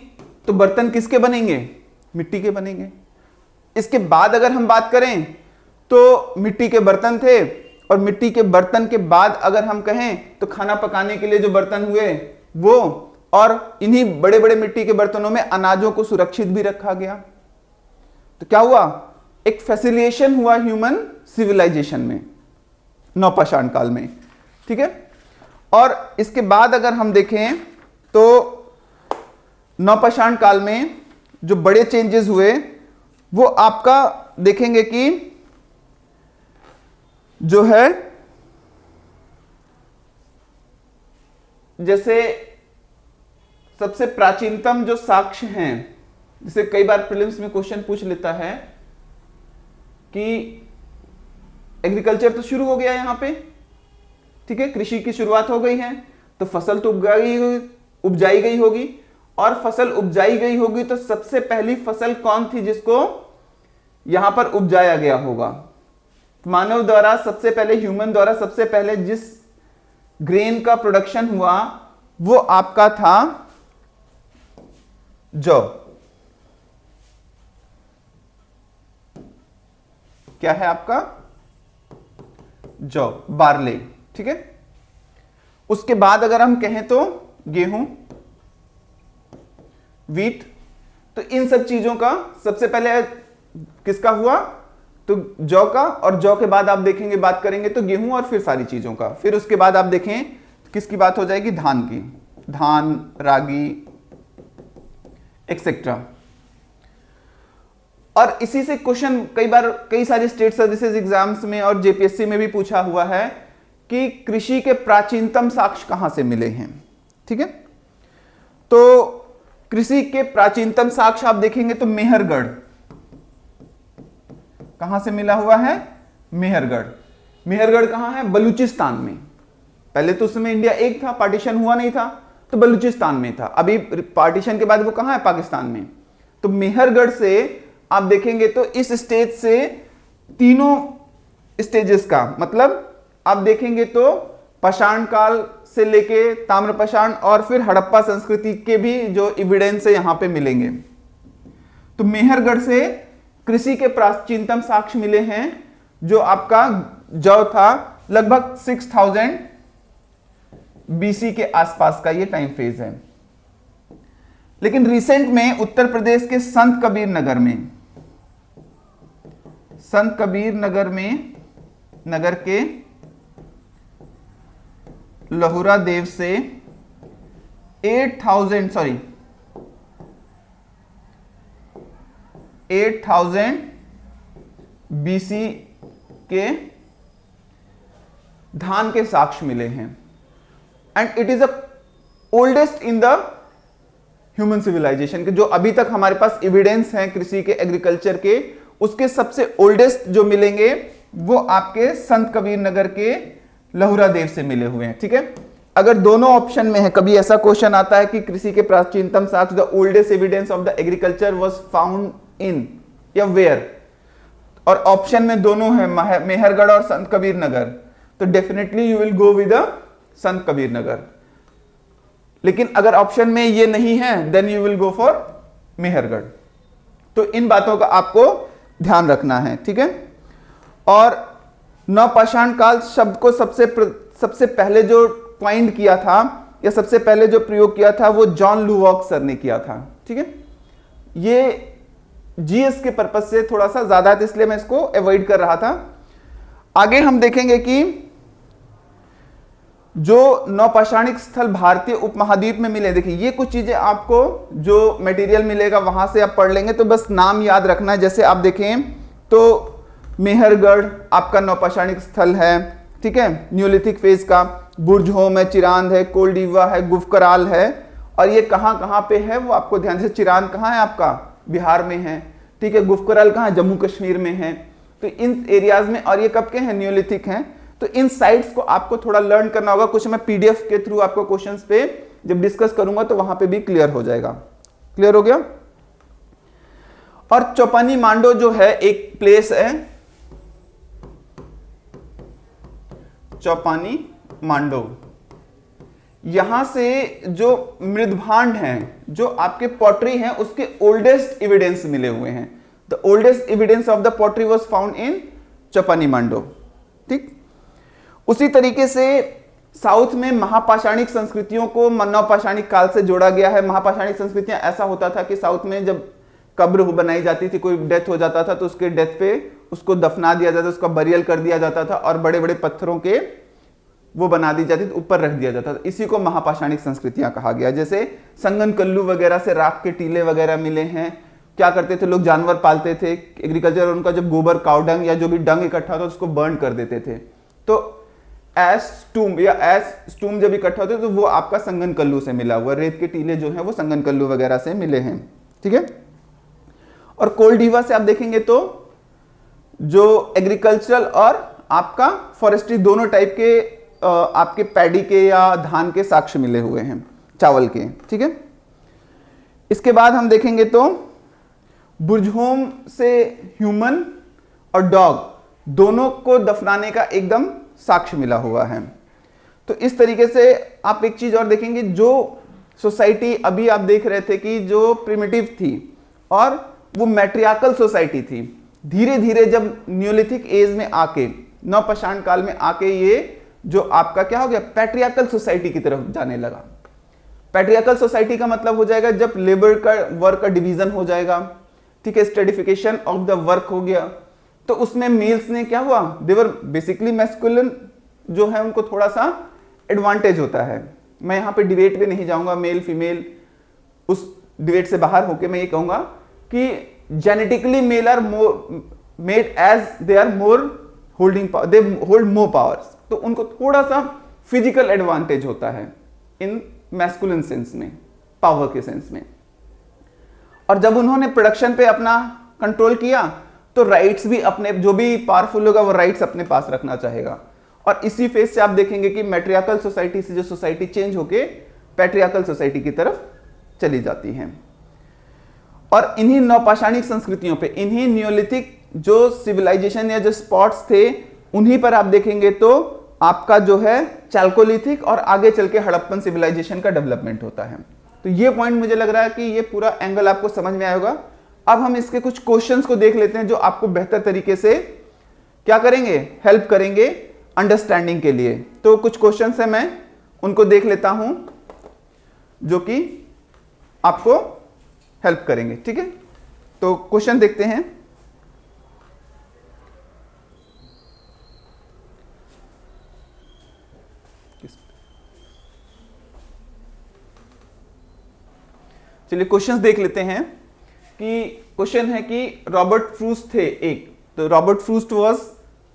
तो बर्तन किसके बनेंगे, मिट्टी के बनेंगे। इसके बाद अगर हम बात करें तो मिट्टी के बर्तन थे, और मिट्टी के बर्तन के बाद अगर हम कहें तो खाना पकाने के लिए जो बर्तन हुए वो, और इन्हीं बड़े बड़े मिट्टी के बर्तनों में अनाजों को सुरक्षित भी रखा गया। तो क्या हुआ, एक फैसिलिटेशन हुआ ह्यूमन सिविलाइजेशन में नवपाषाण काल में, ठीक है। और इसके बाद अगर हम देखें तो नवपाषाण काल में जो बड़े चेंजेस हुए वो आपका देखेंगे कि जो है, जैसे सबसे प्राचीनतम जो साक्ष्य हैं, जैसे कई बार प्रीलिम्स में क्वेश्चन पूछ लेता है कि एग्रीकल्चर तो शुरू हो गया यहां पे, ठीक है, कृषि की शुरुआत हो गई है, तो फसल तो उपजाई गई होगी, और फसल उपजाई गई होगी तो सबसे पहली फसल कौन थी जिसको यहां पर उपजाया गया होगा। मानव द्वारा सबसे पहले, ह्यूमन द्वारा सबसे पहले जिस ग्रेन का प्रोडक्शन हुआ वो आपका था जौ। क्या है आपका, जौ, बार्ले, ठीक है। उसके बाद अगर हम कहें तो गेहूं, वीट, तो इन सब चीजों का सबसे पहले किसका हुआ, तो जौ का, और जौ के बाद आप देखेंगे बात करेंगे तो गेहूं, और फिर सारी चीजों का, फिर उसके बाद आप देखें किसकी बात हो जाएगी, धान की, धान, रागी एक्सेट्रा। और इसी से क्वेश्चन कई बार कई सारे स्टेट सर्विसेज एग्जाम्स में और जेपीएससी में भी पूछा हुआ है कि कृषि के प्राचीनतम साक्ष्य कहां से मिले हैं, ठीक है। तो कृषि के प्राचीनतम साक्ष्य आप देखेंगे तो मेहरगढ़, कहां से मिला हुआ है, मेहरगढ़। मेहरगढ़ कहां है, बलूचिस्तान में। पहले तो उस समय इंडिया एक था, पार्टीशन हुआ नहीं था, तो बलूचिस्तान में था। अभी पार्टीशन के बाद वो कहां है, पाकिस्तान में। तो मेहरगढ़ से आप देखेंगे तो इस स्टेज से तीनों स्टेजेस का मतलब आप देखेंगे तो पाषाण काल से लेके ताम्रपाषाण और फिर हड़प्पा संस्कृति के भी जो एविडेंस है यहां पे मिलेंगे। तो मेहरगढ़ से कृषि के प्राचीनतम साक्ष्य मिले हैं, जो आपका जौ था, लगभग 6000 बीसी के आसपास का ये टाइम फेज है। लेकिन रिसेंट में उत्तर प्रदेश के संत कबीर नगर नगर के लहुरा देव से 8000 बीसी के धान के साक्ष्य मिले हैं, and it is the oldest in the human civilisation के, जो अभी तक हमारे पास एविडेंस हैं कृषि के, एग्रीकल्चर के, उसके सबसे ओल्डेस्ट जो मिलेंगे वो आपके संत कबीर नगर के लहुरा देव से मिले हुए हैं, ठीक है। अगर दोनों ऑप्शन में है, कभी ऐसा क्वेश्चन आता है कि कृषि के प्राचीनतम साक्ष्य, the oldest evidence of the agriculture was found इन या वेयर, और ऑप्शन में दोनों है मेहरगढ़ और संत कबीर नगर, तो definitely you will go with संत कबीर नगर। लेकिन अगर ऑप्शन में ये नहीं है then you will go for Mehrgarh. तो इन बातों का आपको ध्यान रखना है, ठीक है। और नवपाषाण काल शब्द को सबसे पहले जो क्वाइंड किया था या सबसे पहले जो प्रयोग किया था वो जॉन लुवॉक सर ने किया था, ठीक है। ये जीएस के पर्पज से थोड़ा सा ज्यादा है, इसलिए मैं इसको अवॉइड कर रहा था। आगे हम देखेंगे कि जो नवपाषाणिक स्थल भारतीय उपमहाद्वीप में मिले, देखिए ये कुछ चीजें आपको जो मटेरियल मिलेगा वहां से आप पढ़ लेंगे, तो बस नाम याद रखना है। जैसे आप देखें तो मेहरगढ़ आपका नवपाषाणिक स्थल है, ठीक है, न्यूलिथिक फेज का। बुर्जहोम है, चिरांद है, कोल्डिवा है, गुफकराल है। और ये कहाँ कहाँ पे है वो आपको ध्यान से, चिरांद कहाँ है आपका, बिहार में है, ठीक है। गुफकराल कहाँ, जम्मू कश्मीर में है। तो इन एरियाज में, और ये कब के हैं, नियोलिथिक हैं। तो इन साइट्स को आपको थोड़ा लर्न करना होगा। कुछ मैं पीडीएफ के थ्रू आपको क्वेश्चंस पे जब डिस्कस करूंगा तो वहां पे भी क्लियर हो जाएगा। क्लियर हो गया। और चौपानी मांडो जो है एक प्लेस है, चौपानी मांडो, यहां से जो मृदभांड हैं, जो आपके पॉटरी हैं, उसके ओल्डेस्ट एविडेंस मिले हुए हैं। The oldest evidence of the pottery was found in Chopani Mando, ठीक। उसी तरीके से साउथ में महापाषाणिक संस्कृतियों को नवपाषाणिक काल से जोड़ा गया है। महापाषाणिक संस्कृतियां, ऐसा होता था कि साउथ में जब कब्र बनाई जाती थी, कोई डेथ हो जाता था तो उसके डेथ पे उसको दफना दिया जाता था, उसका बरियल कर दिया जाता था और बड़े बड़े पत्थरों के वो बना दी जाती थी, ऊपर रख दिया जाता था। इसी को महापाषाणिक संस्कृतियां कहा गया। जैसे संगन कल्लू वगैरह से राख के टीले वगैरह मिले हैं। क्या करते थे लोग, जानवर पालते थे, एग्रीकल्चर, उनका जब गोबर, काव डंग या जो भी डंग इकट्ठा होता उसको बर्न कर देते थे। तो एस स्टूम जब इकट्ठा होते तो वो आपका संगन कल्लू से मिला हुआ, रेत के टीले जो है वो संगन कल्लू वगैरह से मिले हैं, ठीक है। और कोल्डिवा से आप देखेंगे तो जो एग्रीकल्चरल और आपका फॉरेस्ट्री दोनों टाइप के आपके पैडी के या धान के साक्ष्य मिले हुए हैं, चावल के, ठीक है। इसके बाद हम देखेंगे तो बुर्जहोम से ह्यूमन और डॉग दोनों को दफनाने का एकदम साक्ष्य मिला हुआ है। तो इस तरीके से आप एक चीज और देखेंगे, जो सोसाइटी अभी आप देख रहे थे कि जो प्रिमिटिव थी और वो मैट्रियार्कल सोसाइटी थी, धीरे धीरे जब न्यूलिथिक एज में आके, नवपाषाण काल में आके, ये जो आपका क्या हो गया, पैट्रियार्कल सोसाइटी की तरफ जाने लगा। पैट्रियार्कल सोसाइटी का मतलब हो जाएगा जब लेबर का, वर्क का डिवीजन हो जाएगा, ठीक है, स्ट्रेटिफिकेशन ऑफ द वर्क हो गया। तो उसमें मेल्स ने क्या हुआ, देवर बेसिकली मैस्कुलिन जो है उनको थोड़ा सा एडवांटेज होता है। मैं यहाँ पे डिबेट पे नहीं जाऊंगा, मेल फीमेल, उस डिबेट से बाहर होके मैं ये कहूंगा कि genetically male are more made as they are more holding power, they hold more powers. तो उनको थोड़ा सा फिजिकल एडवांटेज होता है इन मैस्कुलिन सेंस में, पावर के सेंस में। और जब उन्होंने प्रोडक्शन पे अपना कंट्रोल किया तो राइट्स भी अपने, जो भी पावरफुल होगा वो राइट्स अपने पास रखना चाहेगा। और इसी फेज से आप देखेंगे कि मैट्रियार्कल सोसाइटी से जो सोसाइटी चेंज होके पैट्रियार्कल सोसाइटी की तरफ चली जाती है। और इन्हीं नवपाषाणिक संस्कृतियों पे, इन्हीं नियोलिथिक जो सिविलाइजेशन या जो स्पॉट्स थे, उन्हीं पर आप देखेंगे तो आपका जो है चाल्कोलिथिक और आगे चल के हड़प्पन सिविलाइजेशन का डेवलपमेंट होता है। तो ये पॉइंट मुझे लग रहा है कि ये पूरा एंगल आपको समझ में आएगा। अब हम इसके कुछ क्वेश्चंस को देख लेते हैं जो आपको बेहतर तरीके से क्या करेंगे, हेल्प करेंगे अंडरस्टैंडिंग के लिए। तो कुछ क्वेश्चंस हैं, मैं उनको देख लेता हूं जो कि आपको हेल्प करेंगे, ठीक है। तो क्वेश्चन देखते हैं। चलिए क्वेश्चंस देख लेते हैं। कि क्वेश्चन है कि रॉबर्ट फ्रूस्ट थे एक, तो Robert Frost was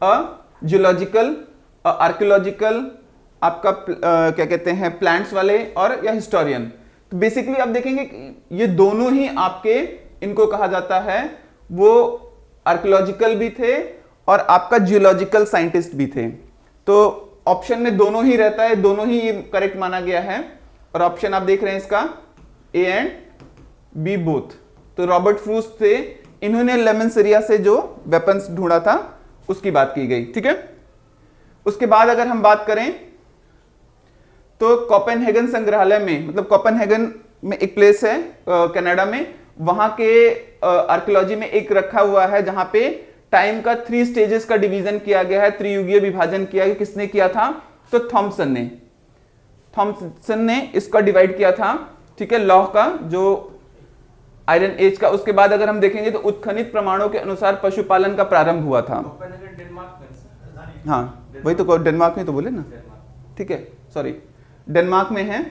a geological, archaeological, आपका क्या कहते हैं, प्लांट्स वाले और या हिस्टोरियन। तो बेसिकली आप देखेंगे कि ये दोनों ही आपके, इनको कहा जाता है, वो आर्कियोलॉजिकल भी थे और आपका जियोलॉजिकल साइंटिस्ट भी थे। तो ऑप्शन में दोनों ही रहता है, दोनों ही ये करेक्ट माना गया है। और ऑप्शन आप देख रहे हैं इसका ए एंड बी बोथ। तो रॉबर्ट फ्रूस्ट थे, इन्होंने लेमनसेरिया से जो वेपन्स ढूंढा था उसकी बात की गई, ठीक है। उसके बाद अगर हम बात करें तो कोपेनहेगन संग्रहालय में, मतलब कोपेनहेगन में एक प्लेस है कनाडा में, वहां के आर्कियोलॉजी में एक रखा हुआ है जहां पे टाइम का 3 स्टेजेस का डिवीजन किया गया है, त्रियुगीय विभाजन किया गया। किसने किया था? तो थॉमसन ने इसका डिवाइड किया था, ठीक है, लौह का, जो आयरन एज का। उसके बाद अगर हम देखेंगे तो उत्खनित प्रमाणों के अनुसार पशुपालन का प्रारंभ हुआ था। हाँ वही तो, डेनमार्क में तो बोले ना, ठीक है, सॉरी, डेनमार्क में है।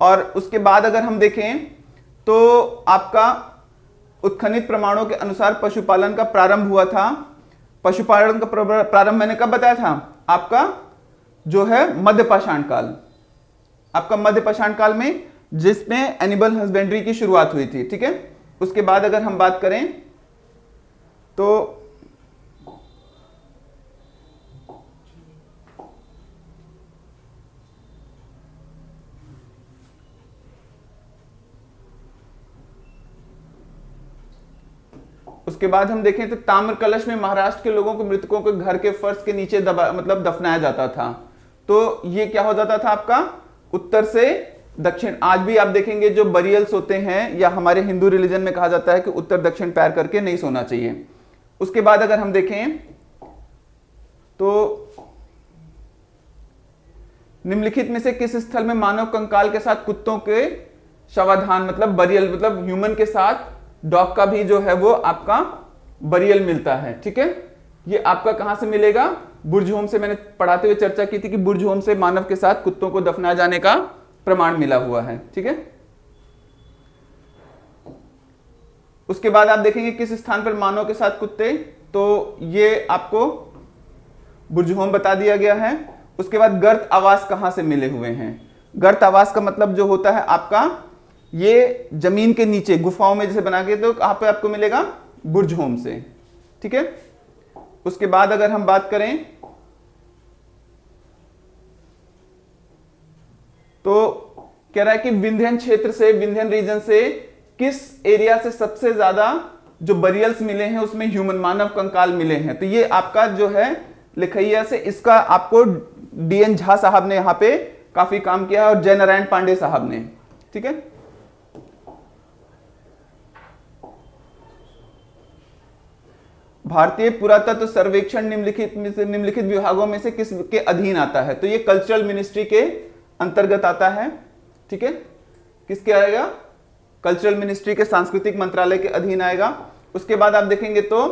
और उसके बाद अगर हम देखें तो आपका उत्खनित प्रमाणों के अनुसार पशुपालन का प्रारंभ हुआ था। पशुपालन का प्रारंभ मैंने कब बताया था? आपका जो है मध्य पाषाण काल, आपका मध्य पाषाण काल में, जिसमें एनिमल हस्बेंड्री की शुरुआत हुई थी, ठीक है। उसके बाद अगर हम बात करें तो उसके बाद हम देखें तो ताम्र कलश में महाराष्ट्र के लोगों को, मृतकों को घर के फर्श के नीचे दफनाया जाता था। तो ये क्या हो जाता था आपका, उत्तर से दक्षिण। आज भी आप देखेंगे जो बरियल्स होते हैं, या हमारे हिंदू रिलीजन में कहा जाता है कि उत्तर दक्षिण पैर करके नहीं सोना चाहिए। उसके बाद अगर हम देखें तो निम्नलिखित में से किस स्थल में मानव कंकाल के साथ कुत्तों के शवाधान, मतलब बरियल, मतलब ह्यूमन के साथ डॉग का भी जो है वो आपका बरियल मिलता है, ठीक है। ये आपका कहां से मिलेगा, बुर्ज होम से। मैंने पढ़ाते हुए चर्चा की थी कि बुर्ज होम से मानव के साथ कुत्तों को दफनाए जाने का प्रमाण मिला हुआ है, ठीक है। उसके बाद आप देखेंगे किस स्थान पर मानव के साथ कुत्ते, तो ये आपको बुर्ज होम बता दिया गया है। उसके बाद गर्त आवास कहां से मिले हुए हैं। गर्त आवास का मतलब जो होता है आपका, ये जमीन के नीचे गुफाओं में जैसे बना के, तो कहां पे आपको मिलेगा, बुर्ज होम से, ठीक है। उसके बाद अगर हम बात करें तो कह रहा है कि विंध्यन क्षेत्र से, विंध्यन रीजन से किस एरिया से सबसे ज्यादा जो बरियल्स मिले हैं उसमें ह्यूमन, मानव कंकाल मिले हैं। तो ये आपका जो है लिखैया से, इसका आपको डीएन झा साहब ने यहां पे काफी काम किया है और जय नारायण पांडे साहब ने, ठीक है। भारतीय पुरातत्व सर्वेक्षण निम्नलिखित विभागों में से किस के अधीन आता है। तो ये कल्चरल मिनिस्ट्री के अंतर्गत आता है, ठीक है। किसके आएगा, कल्चरल मिनिस्ट्री के, सांस्कृतिक मंत्रालय के अधीन आएगा। उसके बाद आप देखेंगे तो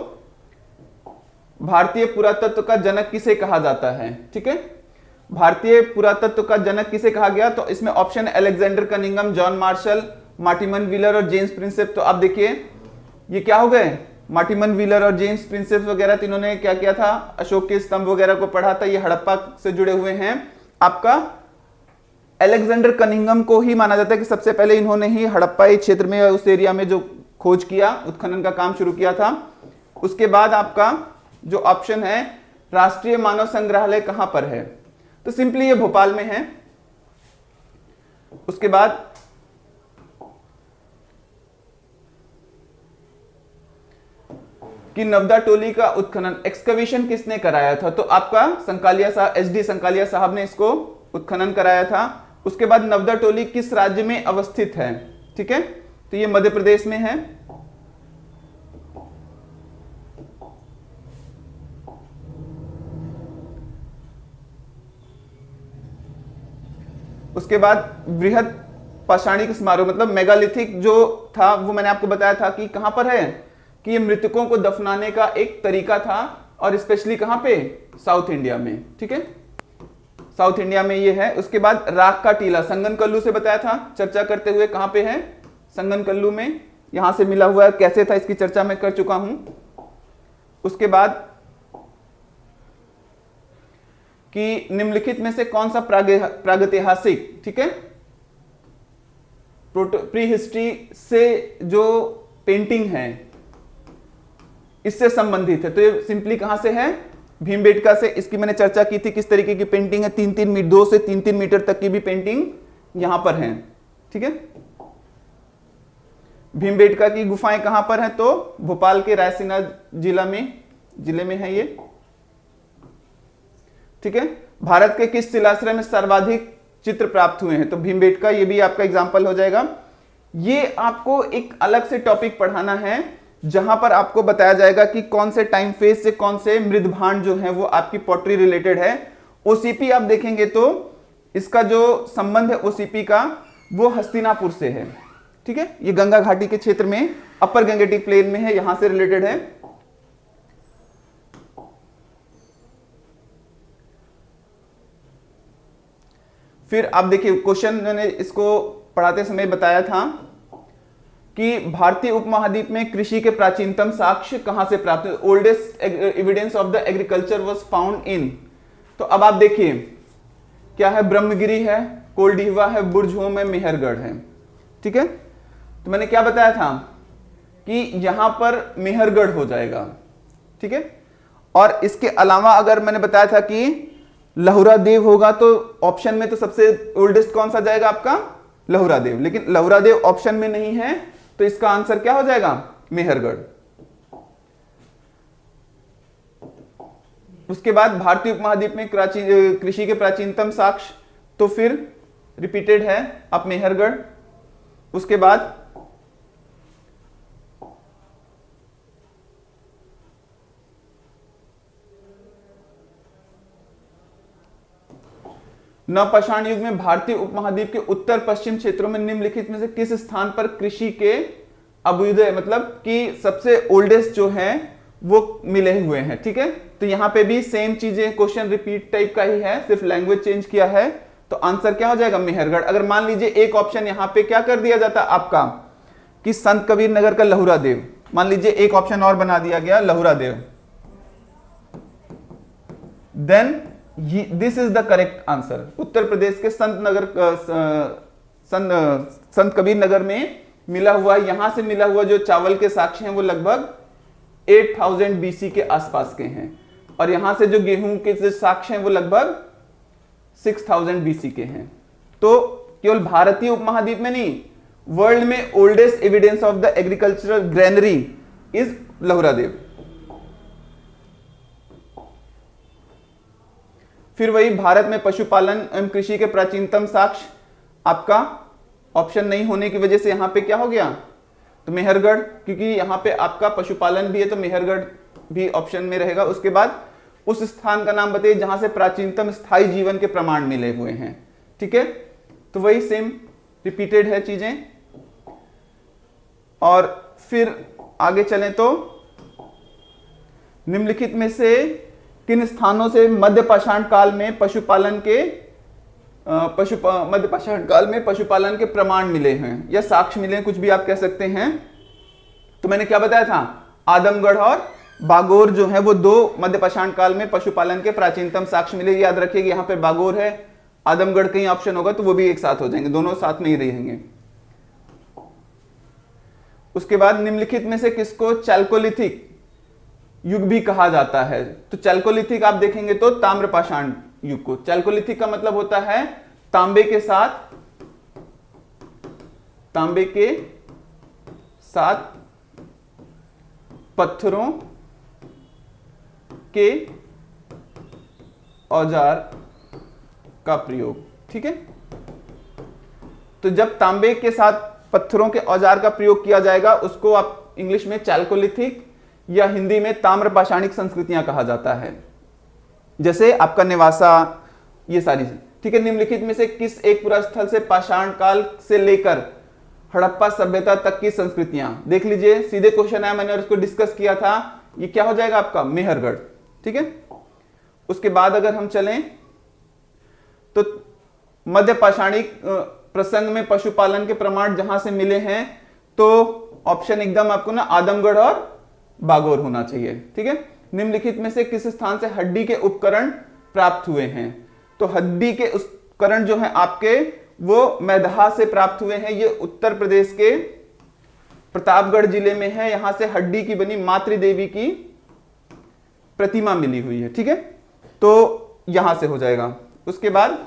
भारतीय पुरातत्व का जनक किसे कहा जाता है, ठीक है। भारतीय पुरातत्व का जनक किसे कहा गया, तो इसमें option Alexander Cunningham, John Marshall, Mortimer Wheeler और जेम्स प्रिंसेप। तो आप देखिए ये क्या हो गए, मार्टिमन व्हीलर और जेम्स प्रिंसेप वगैरह, तीनों ने क्या किया था, अशोक के स्तंभ वगैरह को पढ़ा था। ये हड़प्पा से जुड़े हुए हैं। आपका अलेक्जेंडर कनिंघम को ही माना जाता है कि सबसे पहले इन्होंने ही हड़प्पा क्षेत्र में, उस एरिया में जो खोज किया, उत्खनन का काम शुरू किया था। उसके बाद आपका जो ऑप्शन है राष्ट्रीय मानव संग्रहालय कहां पर है, तो सिंपली ये भोपाल में है। उसके बाद कि नवदा टोली का उत्खनन, एक्सकवेशन किसने कराया था, तो आपका संकालिया साहब, एसडी संकालिया साहब ने इसको उत्खनन कराया था। उसके बाद नवदा टोली किस राज्य में अवस्थित है, ठीक है, तो ये मध्य प्रदेश में है। उसके बाद बृहद पाषाणिक समारोह, मतलब मेगालिथिक जो था वो मैंने आपको बताया था कि कहां पर है, कि ये मृतकों को दफनाने का एक तरीका था, और स्पेशली कहां पे, साउथ इंडिया में, ठीक है, साउथ इंडिया में ये है। उसके बाद राख का टीला, संगनकल्लू से बताया था चर्चा करते हुए, कहां पे है, संगनकल्लू में, यहां से मिला हुआ है, कैसे था इसकी चर्चा मैं कर चुका हूं। उसके बाद कि निम्नलिखित में से कौन सा प्रागैतिहासिक, ठीक है, प्री हिस्ट्री से जो पेंटिंग है इससे संबंधित है, तो ये सिंपली कहां से है, भीमबेटका से। इसकी मैंने चर्चा की थी किस तरीके की पेंटिंग है, 3-3 मीटर, 2 से 3-3 मीटर तक की भी पेंटिंग यहां पर है, ठीक है। भीमबेटका की गुफाएं कहां पर हैं, तो भोपाल के रायसीना जिले में है ये, ठीक है। भारत के किस शिलाश्रय में सर्वाधिक चित्र प्राप्त हुए हैं, तो भीमबेटका, ये भी आपका एग्जाम्पल हो जाएगा। ये आपको एक अलग से टॉपिक पढ़ाना है जहां पर आपको बताया जाएगा कि कौन से टाइम फेज से कौन से मृदभांड जो है वो आपकी पॉटरी रिलेटेड है। ओसीपी आप देखेंगे तो इसका जो संबंध है ओसीपी का वो हस्तिनापुर से है, ठीक है। ये गंगा घाटी के क्षेत्र में, अपर गंगेटिक प्लेन में है, यहां से रिलेटेड है। फिर आप देखिए क्वेश्चन मैंने इसको पढ़ाते समय बताया था कि भारतीय उपमहाद्वीप में कृषि के प्राचीनतम साक्ष्य कहां से प्राप्त हुए, oldest evidence of the agriculture was found इन। तो अब आप देखिए क्या है, ब्रह्मगिरी है, कोल्डिहवा है, बुर्जहोम है, मेहरगढ़ है। ठीक है, तो मैंने क्या बताया था कि यहां पर मेहरगढ़ हो जाएगा। ठीक है, और इसके अलावा अगर मैंने बताया था कि लहुरा देव होगा, तो ऑप्शन में तो सबसे ओल्डेस्ट कौन सा जाएगा आपका, लहुरा देव, लेकिन लहुरा देव ऑप्शन में नहीं है, तो इसका आंसर क्या हो जाएगा, मेहरगढ़। उसके बाद भारतीय उपमहाद्वीप में कृषि के प्राचीनतम साक्ष्य, तो फिर रिपीटेड है आप मेहरगढ़। उसके बाद नवपाषाण युग में भारतीय उपमहाद्वीप के उत्तर पश्चिम क्षेत्रों में निम्नलिखित में से किस स्थान पर कृषि के अभ्युदय, मतलब कि सबसे ओल्डेस्ट जो है वो मिले हुए हैं। ठीक है, तो यहां पे भी सेम चीजें, क्वेश्चन रिपीट टाइप का ही है, सिर्फ लैंग्वेज चेंज किया है, तो आंसर क्या हो जाएगा, मेहरगढ़। अगर मान लीजिए एक ऑप्शन यहां पे क्या कर दिया जाता आपका कि संत कबीर नगर का लहुरा देव, मान लीजिए एक ऑप्शन और बना दिया गया Lahuradewa, then this is the correct answer. Uttar Pradesh के संत कबीर नगर में मिला हुआ, यहां से मिला हुआ जो चावल के साक्ष्य हैं वो लगभग 8000 बीसी के आसपास के हैं, और यहां से जो गेहूं के जो साक्ष्य हैं वो लगभग 6000 बीसी के हैं। तो केवल भारतीय उपमहाद्वीप में नहीं, वर्ल्ड में oldest evidence of the agricultural granary is लहुरा देव। फिर वही भारत में पशुपालन एवं कृषि के प्राचीनतम साक्ष्य, आपका ऑप्शन नहीं होने की वजह से यहां पे क्या हो गया, तो मेहरगढ़, क्योंकि यहां पे आपका पशुपालन भी है तो मेहरगढ़ भी ऑप्शन में रहेगा। उसके बाद उस स्थान का नाम बताइए जहां से प्राचीनतम स्थायी जीवन के प्रमाण मिले हुए हैं। ठीक है, तो वही सेम रिपीटेड है चीजें। और फिर आगे चलें तो निम्नलिखित में से किन स्थानों से मध्य पाषाण काल में पशुपालन के मध्य पाषाण काल में पशुपालन के प्रमाण मिले हैं या साक्ष्य मिले हैं, कुछ भी आप कह सकते हैं। तो मैंने क्या बताया था, आदमगढ़ और बागोर जो है वो दो मध्य पाषाण काल में पशुपालन के प्राचीनतम साक्ष्य मिले। याद रखिएगा यहाँ पे बागोर है, आदमगढ़ कहीं ऑप्शन होगा तो वो भी एक साथ हो जाएंगे, दोनों साथ में ही रहेंगे। उसके बाद निम्नलिखित में से किसको चैल्कोलिथिक युग भी कहा जाता है, तो चैल्कोलिथिक आप देखेंगे तो ताम्रपाषाण युग को। चैल्कोलिथिक का मतलब होता है तांबे के साथ पत्थरों के औजार का प्रयोग। ठीक है, तो जब तांबे के साथ पत्थरों के औजार का प्रयोग किया जाएगा उसको आप इंग्लिश में चैल्कोलिथिक या हिंदी में ताम्रपाषाणिक संस्कृतियां कहा जाता है, जैसे आपका नेवासा, ये सारी। ठीक है, निम्नलिखित में से किस एक पुरास्थल से पाषाण काल से लेकर हड़प्पा सभ्यता तक की संस्कृतियां, देख लीजिए सीधे क्वेश्चन आया, मैंने उसको डिस्कस किया था, ये क्या हो जाएगा आपका मेहरगढ़। ठीक है, उसके बाद अगर हम चलें तो मध्य पाषाणिक प्रसंग में पशुपालन के प्रमाण जहां से मिले हैं, तो ऑप्शन एकदम आपको ना आदमगढ़ और बागोर होना चाहिए। ठीक है, निम्नलिखित में से किस स्थान से हड्डी के उपकरण प्राप्त हुए हैं, तो हड्डी के उपकरण जो है आपके वो मैदहा से प्राप्त हुए हैं। ये उत्तर प्रदेश के प्रतापगढ़ जिले में है, यहां से हड्डी की बनी मातृ देवी की प्रतिमा मिली हुई है। ठीक है, तो यहां से हो जाएगा। उसके बाद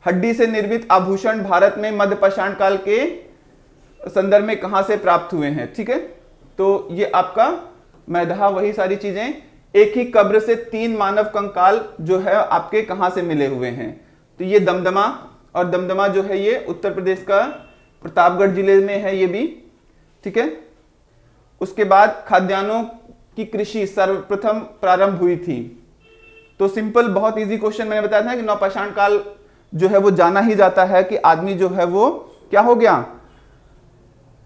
हड्डी से निर्मित आभूषण भारत में मध्य पाषाण काल के संदर्भ में कहां से प्राप्त हुए हैं। ठीक है, तो ये आपका मैदहा, वही सारी चीजें। एक ही कब्र से 3 मानव कंकाल जो है आपके कहां से मिले हुए हैं, तो ये दमदमा, और दमदमा जो है ये उत्तर प्रदेश का प्रतापगढ़ जिले में है ये भी। ठीक है, उसके बाद खाद्यान्नों की कृषि सर्वप्रथम प्रारंभ हुई थी, तो सिंपल बहुत इजी क्वेश्चन मैंने बताया था कि नवपाषाण काल जो है वो जाना ही जाता है कि आदमी जो है वो क्या हो गया,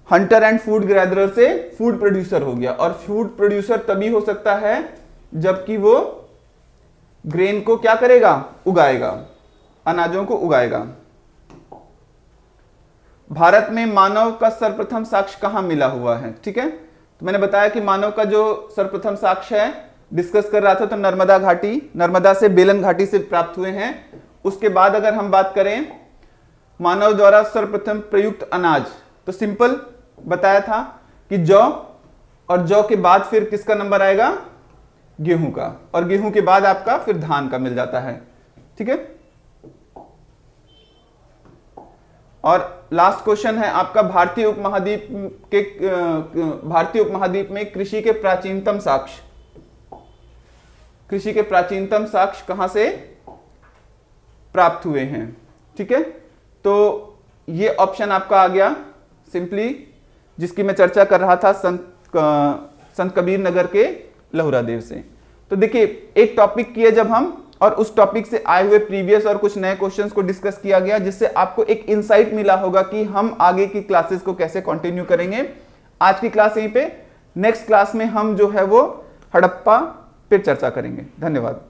हंटर एंड फूड गैदरर से फूड प्रोड्यूसर हो गया। और फूड प्रोड्यूसर तभी हो सकता है जबकि वो ग्रेन को क्या करेगा, उगाएगा, अनाजों को उगाएगा। भारत में मानव का सर्वप्रथम साक्ष्य कहां मिला हुआ है। ठीक है, तो मैंने बताया कि मानव का जो सर्वप्रथम साक्ष्य है डिस्कस कर रहा था तो नर्मदा घाटी, नर्मदा से बेलन घाटी से प्राप्त हुए हैं। उसके बाद अगर हम बात करें मानव द्वारा सर्वप्रथम प्रयुक्त अनाज, तो सिंपल बताया था कि जौ, और जौ के बाद फिर किसका नंबर आएगा, गेहूं का, और गेहूं के बाद आपका फिर धान का मिल जाता है। ठीक है, और लास्ट क्वेश्चन है आपका भारतीय उपमहाद्वीप में कृषि के प्राचीनतम साक्ष्य, कृषि के प्राचीनतम साक्ष्य कहां से प्राप्त हुए हैं। ठीक है, तो ये ऑप्शन आपका आ गया सिंपली, जिसकी मैं चर्चा कर रहा था संत कबीर नगर के लहुरादेव से। तो देखिए एक टॉपिक किया जब हम, और उस टॉपिक से आए हुए प्रीवियस और कुछ नए क्वेश्चंस को डिस्कस किया गया, जिससे आपको एक इंसाइट मिला होगा कि हम आगे की क्लासेस को कैसे कंटिन्यू करेंगे। आज की क्लास यहीं पे, नेक्स्ट क्लास में हम जो है वो हड़प्पा पे चर्चा करेंगे। धन्यवाद।